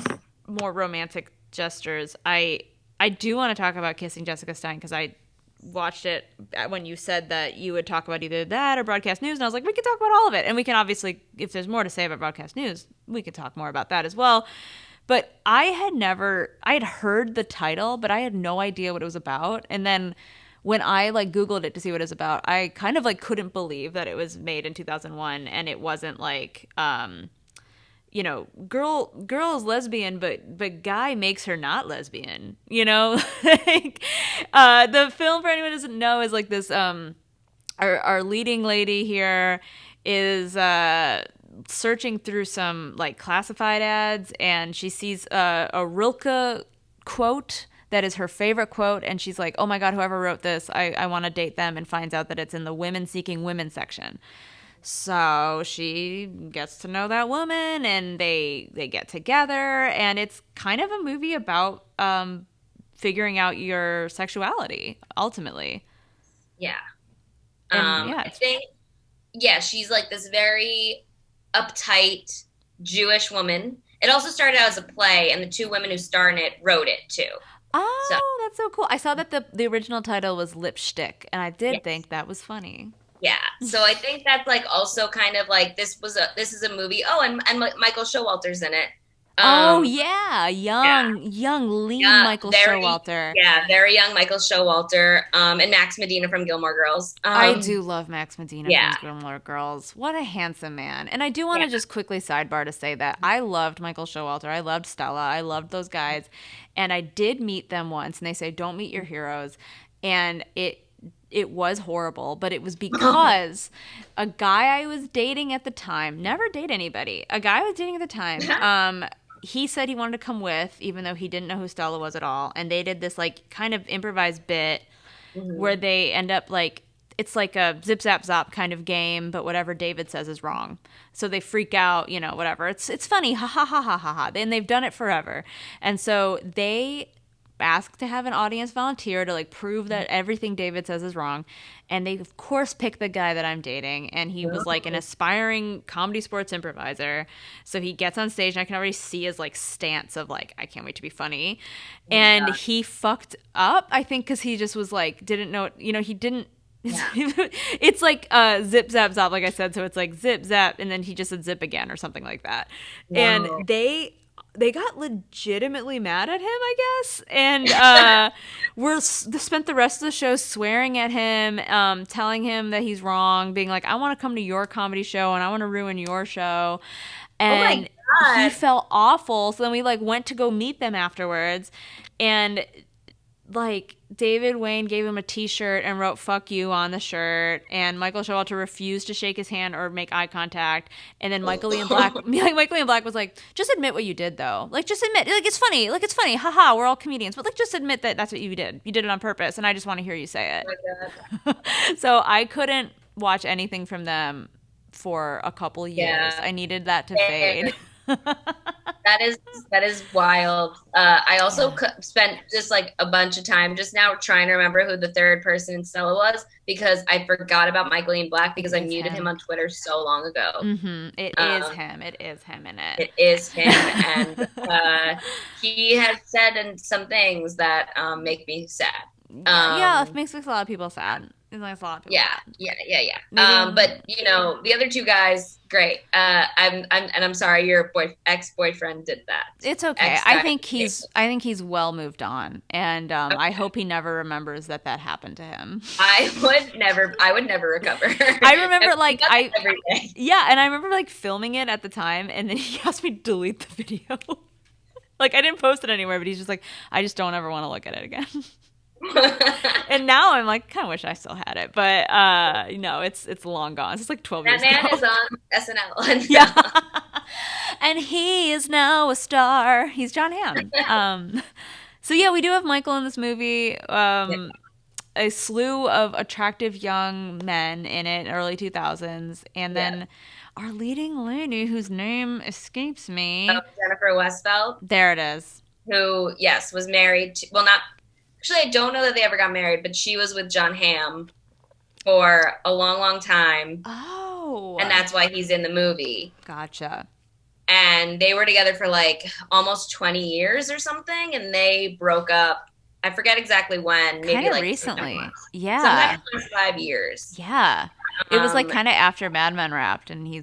more romantic gestures, I do want to talk about Kissing Jessica Stein because I watched it when you said that you would talk about either that or broadcast news, and I was like, we could talk about all of it, and we can obviously, if there's more to say about broadcast news, we could talk more about that as well. But I had heard the title, but I had no idea what it was about, and then when I like Googled it to see what it was about, I kind of like couldn't believe that it was made in 2001 and it wasn't like girl is lesbian, but guy makes her not lesbian. Like, the film, for anyone who doesn't know, is like this. Our leading lady here is searching through some like classified ads, and she sees a Rilke quote that is her favorite quote, and she's like, "Oh my god, whoever wrote this, I want to date them," and finds out that it's in the women seeking women section. So she gets to know that woman and they get together, and it's kind of a movie about figuring out your sexuality ultimately. Yeah. And yeah, I it's think yeah, she's like this very uptight Jewish woman. It also started out as a play, and the two women who star in it wrote it too. So oh, that's so cool. I saw that the original title was Lipstick, and I did yes. think that was funny. Yeah. So I think that's like also kind of like this is a movie. Oh, and Michael Showalter's in it. Oh yeah, Yeah, young, lean yeah, Michael Showalter. very young Michael Showalter, and Max Medina from Gilmore Girls. I do love Max Medina from Yeah, Gilmore Girls. What a handsome man. And I do want yeah, to just quickly sidebar to say that I loved Michael Showalter. I loved Stella. I loved those guys. And I did meet them once, and they say don't meet your heroes. And it was horrible, but it was because a guy I was dating at the time, never date anybody. A guy I was dating at the time, he said he wanted to come with, even though he didn't know who Stella was at all. And they did this like kind of improvised bit where they end up like it's like a zip zap zop kind of game, but whatever David says is wrong. So they freak out, whatever. It's funny, ha ha ha ha ha ha. And they've done it forever. And so they asked to have an audience volunteer to like prove that everything David says is wrong. And they of course pick the guy that I'm dating, and he was like an aspiring comedy sports improviser. So he gets on stage and I can already see his like stance of like, I can't wait to be funny. And he fucked up, I think, because he just was like, didn't know, he didn't. It's like zip zap zop, like I said. So it's like zip zap, and then he just said zip again or something like that. Wow. And they got legitimately mad at him, I guess, and spent the rest of the show swearing at him, telling him that he's wrong, being like, I want to come to your comedy show and I want to ruin your show. And he felt awful. So then we like went to go meet them afterwards, and like David Wayne gave him a t-shirt and wrote "fuck you" on the shirt, and Michael Showalter refused to shake his hand or make eye contact. And then Michael Ian Black was like, just admit what you did though, like just admit, like it's funny, haha, we're all comedians, but like just admit that that's what you did it on purpose, and I just want to hear you say it. So I couldn't watch anything from them for a couple years. I needed that to fade. That is wild. I also spent just like a bunch of time just now trying to remember who the third person in Stella was, because I forgot about Michael Ian Black because I muted him on Twitter so long ago. It is him. It is him in it. It is him, and he has said some things that make me sad. It makes a lot of people sad. It makes a lot of people sad. But the other two guys, great. I'm sorry your ex-boyfriend did that. It's okay. I think he's well moved on, and okay. I hope he never remembers that happened to him. I would never recover. I remember every day. Yeah, and I remember like filming it at the time, and then he asked me to delete the video. Like I didn't post it anywhere, but he's just like, I just don't ever want to look at it again. And now I'm like, kind of wish I still had it, but no, it's long gone. It's like 12 years ago. That man is on SNL. Yeah. And he is now a star. He's John Hamm. So yeah, we do have Michael in this movie. A slew of attractive young men in it, early 2000s, and then our leading lady, whose name escapes me, Jennifer Westfeldt. There it is. Who, yes, was married to, well, not. Actually, I don't know that they ever got married, but she was with John Hamm for a long, long time. Oh. And that's why he's in the movie. Gotcha. And they were together for like almost 20 years or something, and they broke up. I forget exactly when. Maybe like recently. Yeah. Sometimes it was 5 years. Yeah. It was like kind of after Mad Men wrapped, and he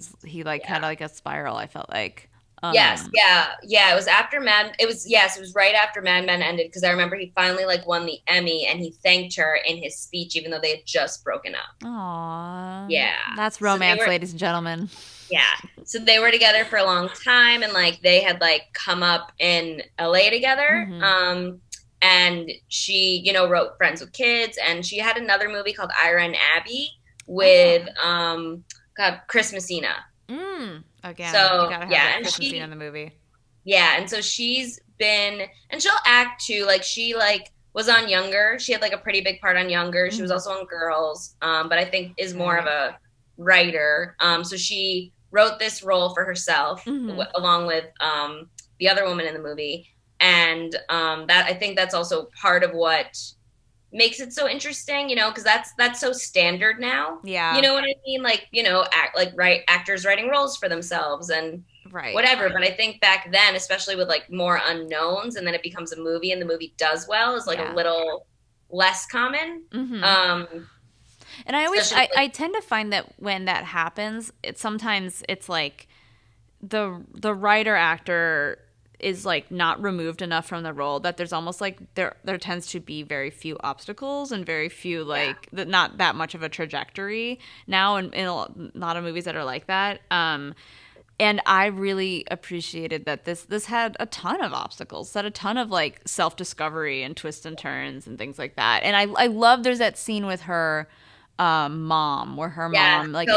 had like a spiral, I felt like. Yes, yeah. It was after it was right after Mad Men ended, because I remember he finally like won the Emmy and he thanked her in his speech, even though they had just broken up. Aww. Yeah. That's romance, ladies and gentlemen. Yeah. So they were together for a long time, and like they had like come up in LA together. Mm-hmm. And she, wrote Friends with Kids, and she had another movie called Ira and Abby with Chris Messina. Again, so you gotta have Chris Messina in the movie. Yeah, and so she's been, and she'll act too. Like she like was on Younger. She had like a pretty big part on Younger. She was also on Girls, but I think is more of a writer. So she wrote this role for herself along with the other woman in the movie, and that I think that's also part of what makes it so interesting, because that's so standard now. Yeah. You know what I mean? Like, actors writing roles for themselves and whatever. But I think back then, especially with like more unknowns, and then it becomes a movie and the movie does well, is like a little less common. Mm-hmm. And I tend to find that when that happens, sometimes it's like the writer actor is like not removed enough from the role that there's almost like there tends to be very few obstacles and very few like not that much of a trajectory now in a lot of movies that are like that. And I really appreciated that this had a ton of obstacles, had a ton of like self-discovery and twists and turns and things like that. And I love there's that scene with her mom where her mom like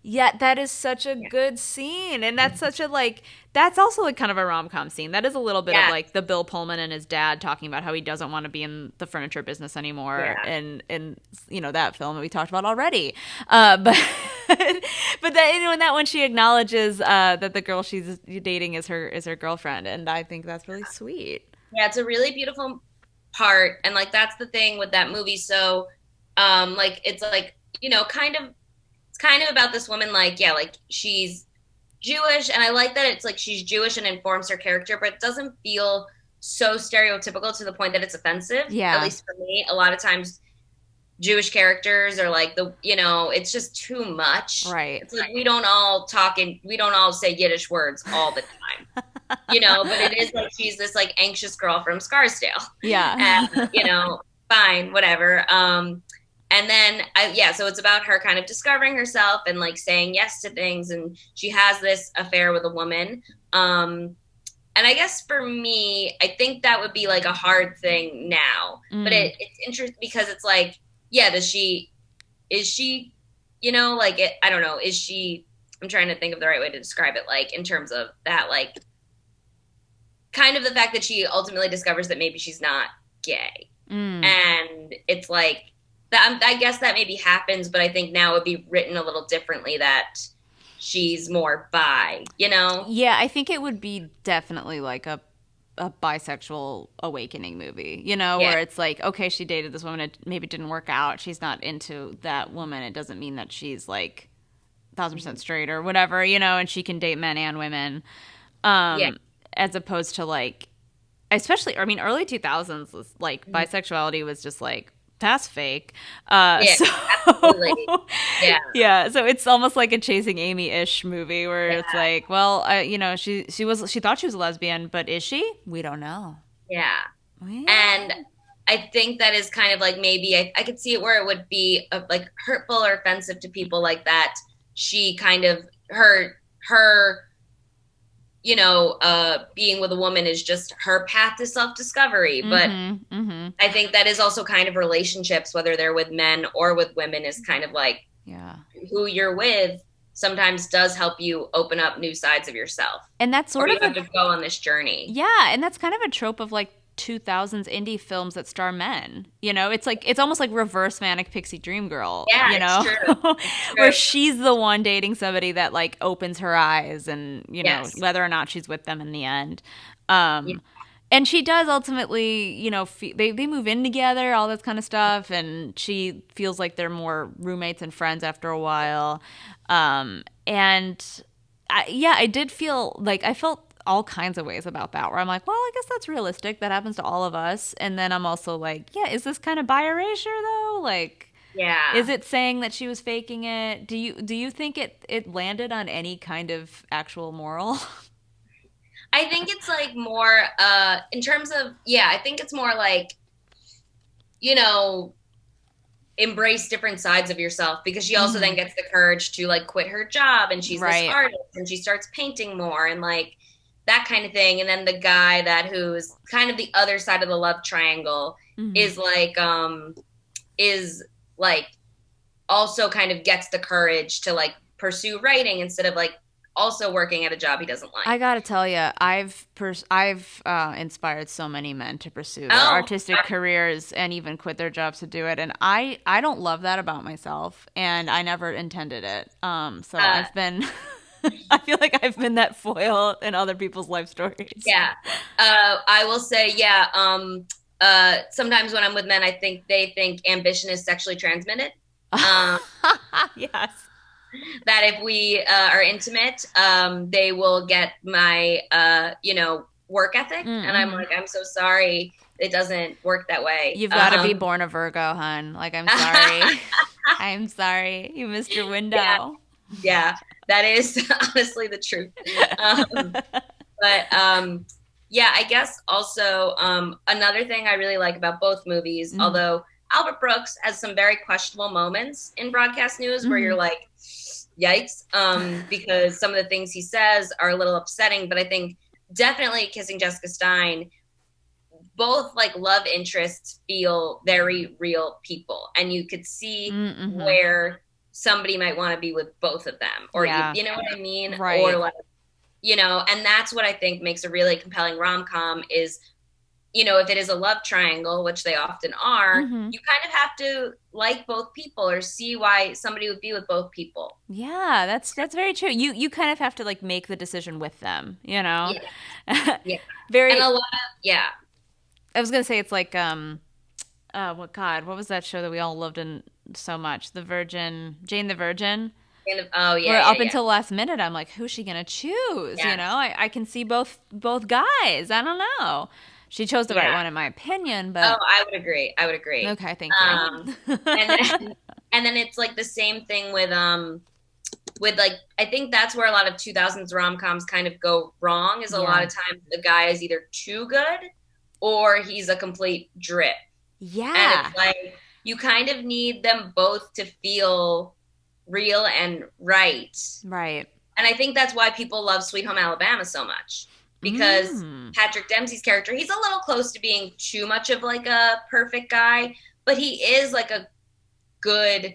yeah, that is such a good scene. And that's such a like that's also like kind of a rom-com scene. That is a little bit of like the Bill Pullman and his dad talking about how he doesn't want to be in the furniture business anymore. And you know, that film that we talked about already. But but then in that one she acknowledges that the girl she's dating is her girlfriend, and I think that's really sweet. Yeah, it's a really beautiful part, and like that's the thing with that movie. So like it's like, you know, it's kind of about this woman, like, yeah, like she's Jewish, and I like that it's like she's Jewish and informs her character, but it doesn't feel so stereotypical to the point that it's offensive. Yeah. At least for me, a lot of times Jewish characters are like you know, it's just too much. Right. It's like we don't all say Yiddish words all the time. You know, but it is like she's this like anxious girl from Scarsdale. Yeah. And, you know, fine, whatever. And then, so it's about her kind of discovering herself and like saying yes to things. And she has this affair with a woman. And I guess for me, I think that would be like a hard thing now. But it's interesting because it's like, yeah, is she, you know, like I don't know, I'm trying to think of the right way to describe it, like in terms of that, like kind of the fact that she ultimately discovers that maybe she's not gay. And it's like, I guess that maybe happens, but I think now it would be written a little differently that she's more bi, you know? Yeah, I think it would be definitely like a bisexual awakening movie, you know, where it's like, okay, she dated this woman, it maybe didn't work out, she's not into that woman, it doesn't mean that she's like 1,000% straight or whatever, you know, and she can date men and women, as opposed to like, especially, I mean, early 2000s was like bisexuality was just like, that's fake. Absolutely. Yeah. So it's almost like a Chasing Amy-ish movie where it's like, well, you know, she thought she was a lesbian, but is she? We don't know. Yeah. And I think that is kind of like maybe I could see it where it would be like hurtful or offensive to people like that. She kind of her you know, being with a woman is just her path to self-discovery. But I think that is also kind of relationships, whether they're with men or with women, is kind of like who you're with sometimes does help you open up new sides of yourself. And that's sort of you have to go on this journey. Yeah, and that's kind of a trope of like 2000s indie films that star men. You know, it's like it's almost like reverse Manic Pixie Dream Girl. Yeah, you know, it's true. Where she's the one dating somebody that like opens her eyes, and you know whether or not she's with them in the end. And she does ultimately, you know, they move in together, all this kind of stuff, and she feels like they're more roommates and friends after a while. And I did feel like I felt all kinds of ways about that, where I'm like, well, I guess that's realistic. That happens to all of us. And then I'm also like, yeah, is this kind of bi erasure though? Like, is it saying that she was faking it? Do you think it landed on any kind of actual moral? I think it's like more in terms of, I think it's more like, you know, embrace different sides of yourself, because she also then gets the courage to like quit her job, and she's this artist, and she starts painting more and like that kind of thing. And then the guy who's kind of the other side of the love triangle is like also kind of gets the courage to like pursue writing instead of like also working at a job he doesn't like. I gotta tell you, I've inspired so many men to pursue their artistic careers and even quit their jobs to do it, and I don't love that about myself, and I never intended it. So I've been, I feel like I've been that foil in other people's life stories. Yeah, I will say, sometimes when I'm with men, I think they think ambition is sexually transmitted. Yes. That if we are intimate, they will get my, work ethic. And I'm like, I'm so sorry. It doesn't work that way. You've got to be born a Virgo, hun. Like, I'm sorry. I'm sorry. You missed your window. Yeah, that is honestly the truth. But yeah, I guess also another thing I really like about both movies, Mm-hmm. although Albert Brooks has some very questionable moments in broadcast news where you're like, yikes, because some of the things he says are a little upsetting. But I think definitely Kissing Jessica Stein, both like love interests feel very real people, and you could see Mm-hmm. where somebody might want to be with both of them, or Yeah. you know what I mean, or Right. like and that's what I think makes a really compelling rom-com is, if it is a love triangle, which they often are, Mm-hmm. you kind of have to like both people or see why somebody would be with both people. Yeah, that's very true. You kind of have to like make the decision with them, you know? Yeah, yeah. And a Very lot of, yeah. I was gonna say it's like what was that show that we all loved in so much? The Virgin, Jane the Virgin. Kind of, oh, Where yeah, yeah, up yeah. until the last minute I'm like, who's she gonna choose? You know, Yes. I can see both guys. I don't know. She chose the right Yeah. one in my opinion, Oh, but I would agree. I would agree. okay, thank you. And then and then it's like the same thing with like I think that's where a lot of 2000s rom-coms kind of go wrong is a lot Yeah. of times the guy is either too good or he's a complete drip. And it's Yeah. like you kind of need them both to feel real and right. Right. And I think that's why people love Sweet Home Alabama so much. Because Mm. Patrick Dempsey's character, he's a little close to being too much of like a perfect guy, but he is like a good,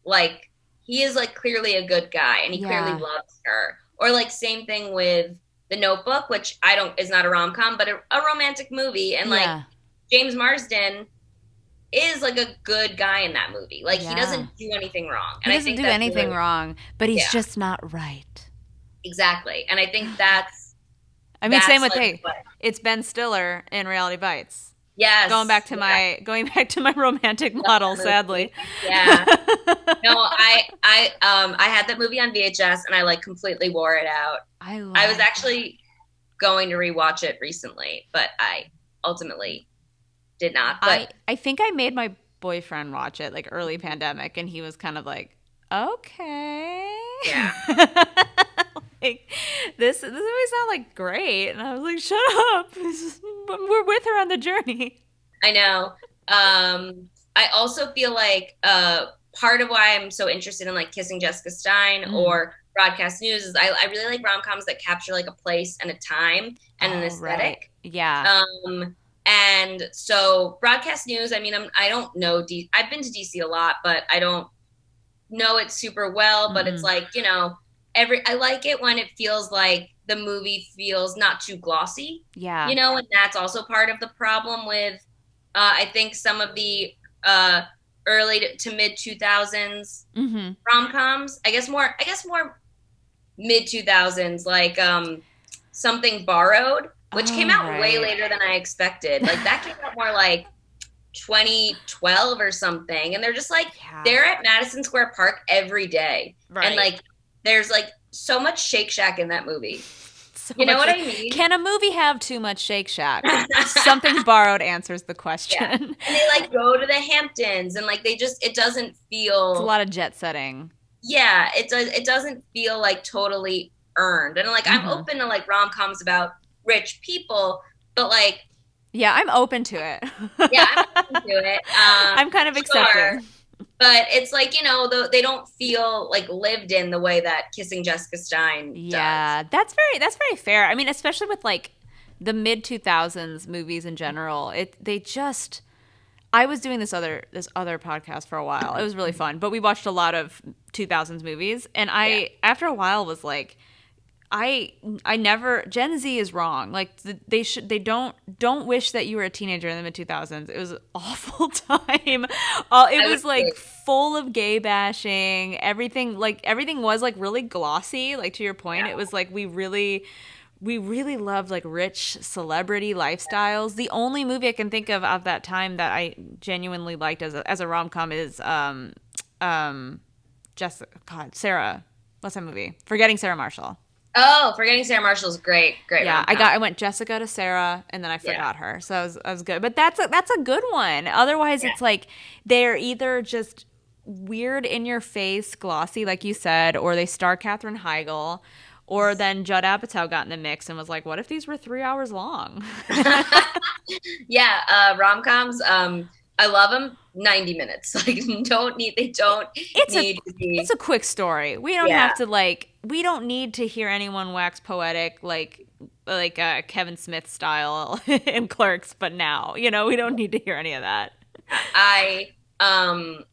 like, he is like clearly a good guy and he clearly Yeah. loves her. Or like same thing with The Notebook, which I don't is not a rom com, but a romantic movie. And like Yeah. James Marsden is like a good guy in that movie. Like he Yeah. doesn't do anything wrong. He And I doesn't think do that's anything really, wrong, but he's yeah, just not right. exactly. And I think that's I mean, same that's with like hey, what, it's Ben Stiller in Reality Bites. yes, yeah, Going back to my romantic love model, that movie. sadly. Yeah. No, I had that movie on VHS and I like completely wore it out. I I was love that. actually going to rewatch it recently, but I ultimately did not. But I think I made my boyfriend watch it like early pandemic, and he was kind of like, okay. yeah, Like this movie sounds like great, and I was like, shut up. We're with her on the journey. I know. I also feel like part of why I'm so interested in like Kissing Jessica Stein Mm. or broadcast news is I really like rom-coms that capture like a place and a time and an Oh right, aesthetic. yeah. And so broadcast news, I mean, I don't know I've been to DC a lot, but I don't know it super well, but it's Mm-mm. like, I like it when it feels like the movie feels not too glossy, Yeah. and that's also part of the problem with I think some of the early to mid 2000s Mm-hmm. rom-coms, I guess more mid 2000s like Something Borrowed, which came Oh out way right. later than I expected. Like that came out more like 2012 or something, and they're just like Yeah. they're at Madison Square Park every day, and Right. like there's like so much Shake Shack in that movie. So You know much. what I mean? Can a movie have too much Shake Shack? Something borrowed answers the Yeah, question. and they like go to the Hamptons, and like they just it doesn't It's a feel, lot of jet setting. yeah, it doesn't feel like totally earned. And like I'm Hmm. open to like rom-coms about rich people, but like Yeah, I'm open to it. yeah, I'm open to it. I'm kind of Sure. accepting. But it's like, they don't feel like lived in the way that Kissing Jessica Stein does. Yeah, that's very fair. I mean, especially with like the mid 2000s movies in general. They just I was doing this other podcast for a while. It was really fun, but we watched a lot of 2000s movies, and Yeah. I after a while was like I never Gen Z is wrong. Like they don't wish that you were a teenager in the mid 2000s. It was an awful time. It I would was like agree. full of gay bashing. Everything was like really glossy. Like to your point, Yeah. it was like we really loved like rich celebrity lifestyles. The only movie I can think of that time that I genuinely liked as a rom com is Jessica God Sarah. What's that movie? Forgetting Sarah Marshall. Oh, Forgetting Sarah Marshall's great, great Yeah, rom-com. I went Jessica to Sarah and then I Yeah. forgot her. So I was good. But that's a good one. Otherwise Yeah. it's like they're either just weird in your face, glossy like you said, or they star Katherine Heigl, Or then Judd Apatow got in the mix and was like, what if these were 3 hours long? Yeah, rom-coms, I love them 90 minutes. Like they don't need to It's be. a quick story. We don't Yeah. have to we don't need to hear anyone wax poetic like Kevin Smith style in Clerks, but now, we don't need to hear any of that. I um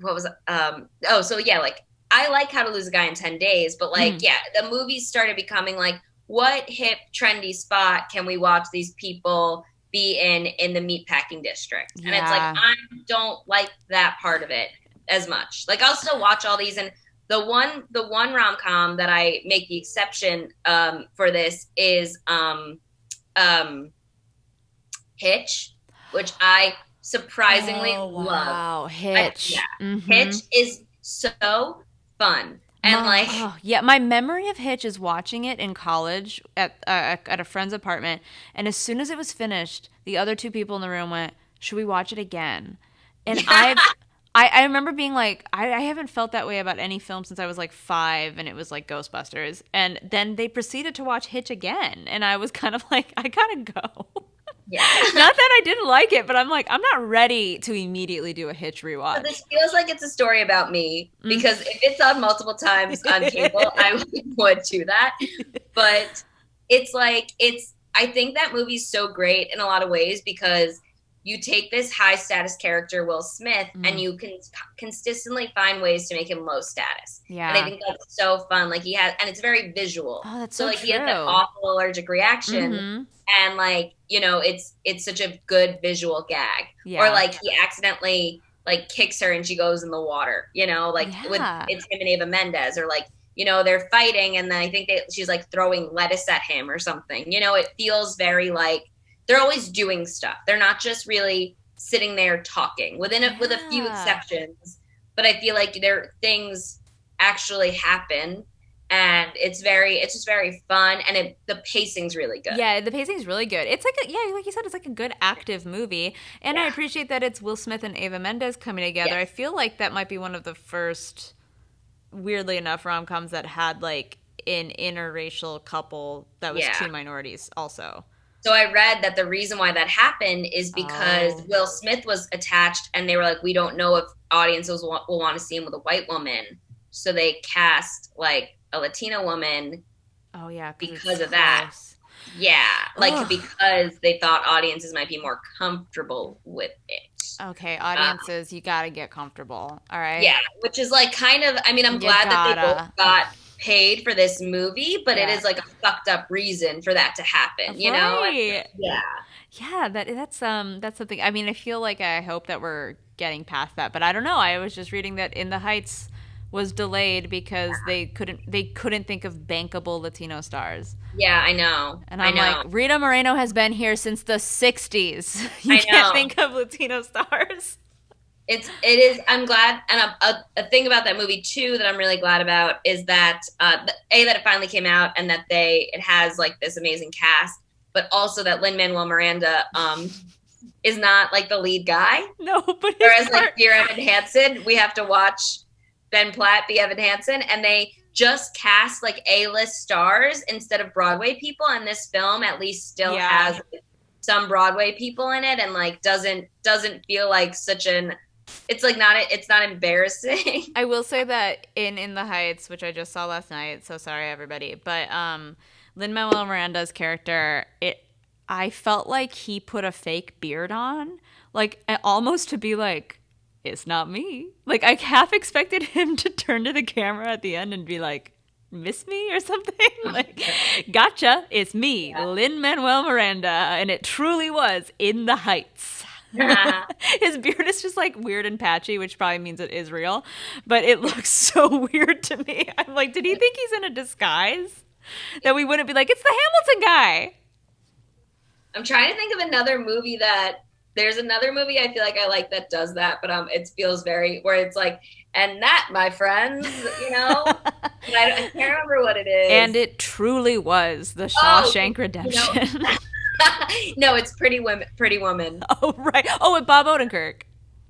what was oh, so yeah, like I like How to Lose a Guy in 10 Days, but like Mhm. yeah, the movies started becoming like, what hip trendy spot can we watch these people be in the meatpacking district? And it's like Yeah. I don't like that part of it as much. Like I'll still watch all these, and the one rom-com that I make the exception for this is um Hitch, which I surprisingly Oh, love. wow. Hitch. Yeah, Mm-hmm. Hitch is so fun and like My memory of Hitch is watching it in college at a friend's apartment, and as soon as it was finished, the other two people in the room went, "Should we watch it again?" And yeah, I remember being like, I haven't felt that way about any film since I was like 5, and it was like Ghostbusters, and then they proceeded to watch Hitch again, and I was kind of like, I gotta go. yeah. Not that I didn't like it, but I'm like, I'm not ready to immediately do a Hitch So rewatch. this feels like it's a story about me Mm. because if it's on multiple times on cable, I would do that. But it's like I think that movie's so great in a lot of ways because you take this high status character Will Smith and Mm. you can consistently find ways to make him low status. And I Yeah. think that's so fun. Like he has, and it's very visual. Oh, that's So so like he has that true. awful allergic reaction, Mm-hmm. and like it's such a good visual gag. Or Yeah. like he accidentally like kicks her and she goes in the water, like with Yeah. it's him and Ava Mendes, or like they're fighting and then I think she's like throwing lettuce at him or something. It feels very like they're always doing stuff. They're not just really sitting there talking with a few Yeah. exceptions, but I feel like there things actually happen, and it's just very fun, and the pacing's really good. Yeah, the pacing's really good. It's like like you said, it's like a good active movie. And I Yeah. appreciate that it's Will Smith and Ava Mendes coming together. I Yes. feel like that might be one of the first, weirdly enough, rom-coms that had like an interracial couple that was Yeah. two minorities also. So I read that the reason why that happened is because Oh. Will Smith was attached, and they were like, we don't know if audiences will want to see him with a white woman. So they cast like a Latina woman Oh yeah, because of that. Yeah. Like Ugh. because they thought audiences might be more comfortable with it. Okay, audiences, you gotta get comfortable. All right. Yeah. Which is like kind of, I mean, I'm You glad that they gotta. both got paid for this movie, but it Yeah. is like a fucked up reason for that to happen, Right. Yeah. Yeah, that's something. I mean, I feel like I hope that we're getting past that, but I don't know. I was just reading that In the Heights was delayed because they couldn't think of bankable Latino stars. Yeah, I know. And I I'm know. like, Rita Moreno has been here since the 60s. You I can't know. think of Latino stars. It is. I'm glad, and a thing about that movie too that I'm really glad about is that that it finally came out, and that it has like this amazing cast, but also that Lin-Manuel Miranda is not like the lead guy. No, but Whereas like Dear Evan Hansen, we have to watch Ben Platt be Evan Hansen, and they just cast like A-list stars instead of Broadway people, and this film at least still has some Broadway people in it, and like doesn't feel like such an it's not embarrassing. I will say that in the Heights, which I just saw last night, so sorry everybody, but Lin-Manuel Miranda's character, I felt like he put a fake beard on, like almost to be like, it's not me. Like I half expected him to turn to the camera at the end and be like, miss me or something. Like, gotcha, it's me, Yeah. Lin-Manuel Miranda, and it truly was In the Heights. His beard is just like weird and patchy, which probably means it is real, but it looks so weird to me. I'm like, did he think he's in a disguise? That we wouldn't be like, it's the Hamilton guy. I'm trying to think of another movie there's another movie I feel like I like that does that, but it feels very where it's like, and that, my friends, but I can't remember what it is. And it truly was The Shawshank Redemption. No, it's Pretty Women, Pretty Woman. Oh, right. Oh, with Bob Odenkirk.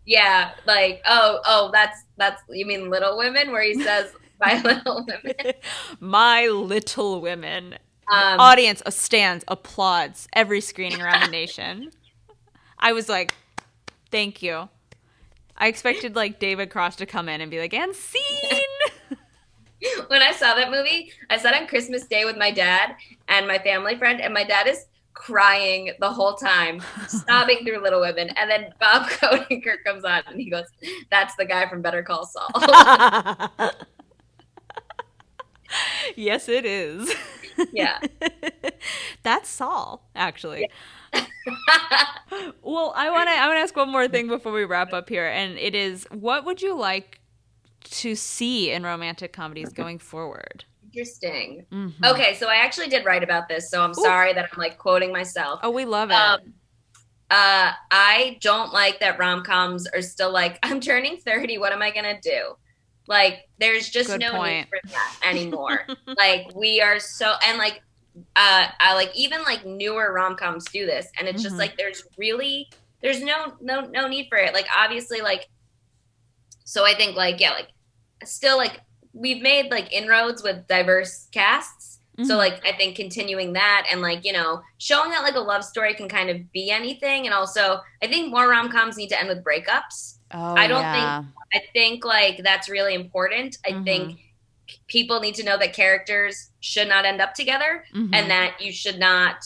Yeah, like that's you mean Little Women, where he says by Little Women. My Little Women. The Um, audience stands, applauds every screening around the nation. I was like, thank you. I expected like David Cross to come in and be like, and scene. when I saw that movie, I saw it on Christmas Day with my dad and my family friend, and my dad is crying the whole time, sobbing through Little Women. And then Bob Odenkirk comes on and he goes, "That's the guy from Better Call Saul." Yes, it is. Yeah. That's Saul, actually. Yeah. Well, I want to ask one more thing before we wrap up here, and it is, what would you like to see in romantic comedies going forward? Interesting. Mm-hmm. Okay, so I actually did write about this, so I'm Ooh. sorry that I'm like quoting myself. Oh, we love it. I don't like that rom-coms are still like, I'm turning 30, what am I gonna do? Like, there's just Good no point. need for that anymore. Like, we are so, and like, I like even like newer rom-coms do this, and it's just Mhm. like there's no need for it. Like, obviously, like, so I think like, yeah, like still like we've made like inroads with diverse casts. So Mhm. like I think continuing that and like, showing that like a love story can kind of be anything. And also I think more rom-coms need to end with breakups. Oh, I don't think yeah. I think like that's really important. I think Mhm. people need to know that characters should not end up together and Mhm. that you should not,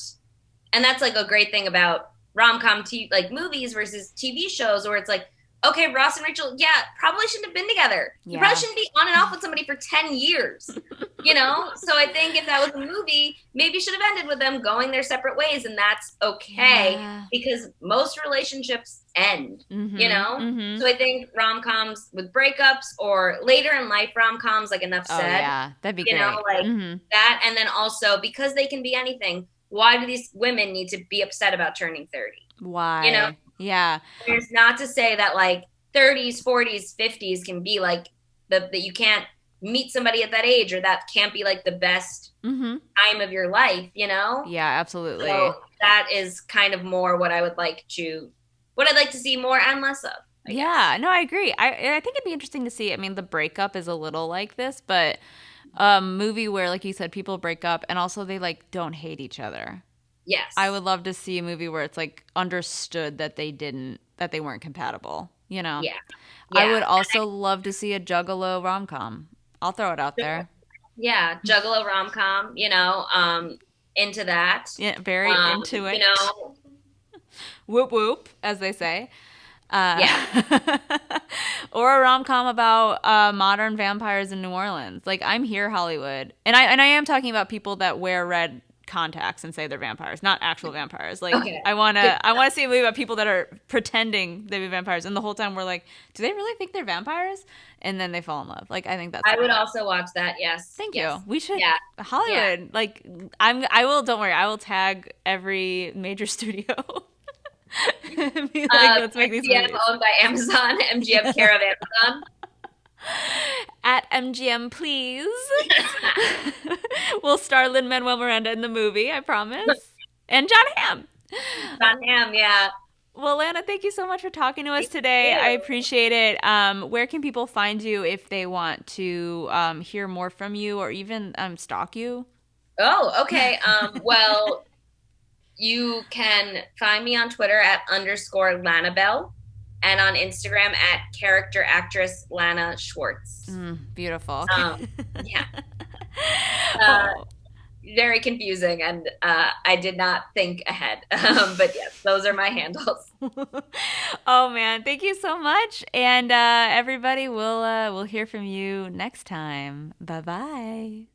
and that's like a great thing about like movies versus TV shows where it's like, okay, Ross and Rachel, yeah, probably shouldn't have been together. You probably Yeah. shouldn't be on and off with somebody for 10 years, you know? So I think if that was a movie, maybe it should have ended with them going their separate ways, and that's okay Yeah. because most relationships end, you Mhm. know? Mhm. So I think rom-coms with breakups or later in life rom-coms, like Enough Oh, Said, yeah. That'd be great. like Mhm. that. And then also because they can be anything, why do these women need to be upset about turning 30? You know, Why? Yeah. there's not to say that like 30s, 40s, 50s can be like that you can't meet somebody at that age or that can't be like the best Mhm. time of your life, you know? Yeah, absolutely. So that is kind of more what what I'd like to see more and less of, I guess. Yeah, no, I agree. I think it'd be interesting to see. I mean, the breakup is a little like this, but movie where, like you said, people break up and also they like don't hate each other. I Yes. would love to see a movie where it's like understood that they weren't compatible, you know. Yeah. I would Yeah. also love to see a Juggalo rom-com. I'll throw it out there. Yeah. Juggalo rom com, into that. Yeah, very into You it. know, Whoop whoop, as they say. Uh, yeah. or a rom com about modern vampires in New Orleans. Like, I'm here, Hollywood, and I am talking about people that wear red contacts and say they're vampires, not actual vampires. Like, Okay. I want to see a movie about people that are pretending they be vampires, and the whole time we're like, do they really think they're vampires? And then they fall in love. Like, I think that's I would fun. also watch that. Yes. Thank Yes. you. We should Yeah. Yeah. Hollywood. Like, I will. Don't worry. I will tag every major studio. And be like, let's make these MGM movies. owned by Amazon, MGM care of Amazon. At MGM, please. We'll star Lin-Manuel Miranda in the movie, I promise. And John Hamm. John Hamm, yeah. Well, Lana, thank you so much for talking to us Thank today. I you. appreciate it. Where can people find you if they want to hear more from you or even stalk you? Oh, okay. Well, you can find me on Twitter at _LanaBell and on Instagram at character actress Lana Schwartz. Beautiful. Um, yeah. Uh, Oh. very confusing, and I did not think ahead. But yes, those are my handles. Oh man, thank you so much. And everybody will hear from you next time. Bye-bye.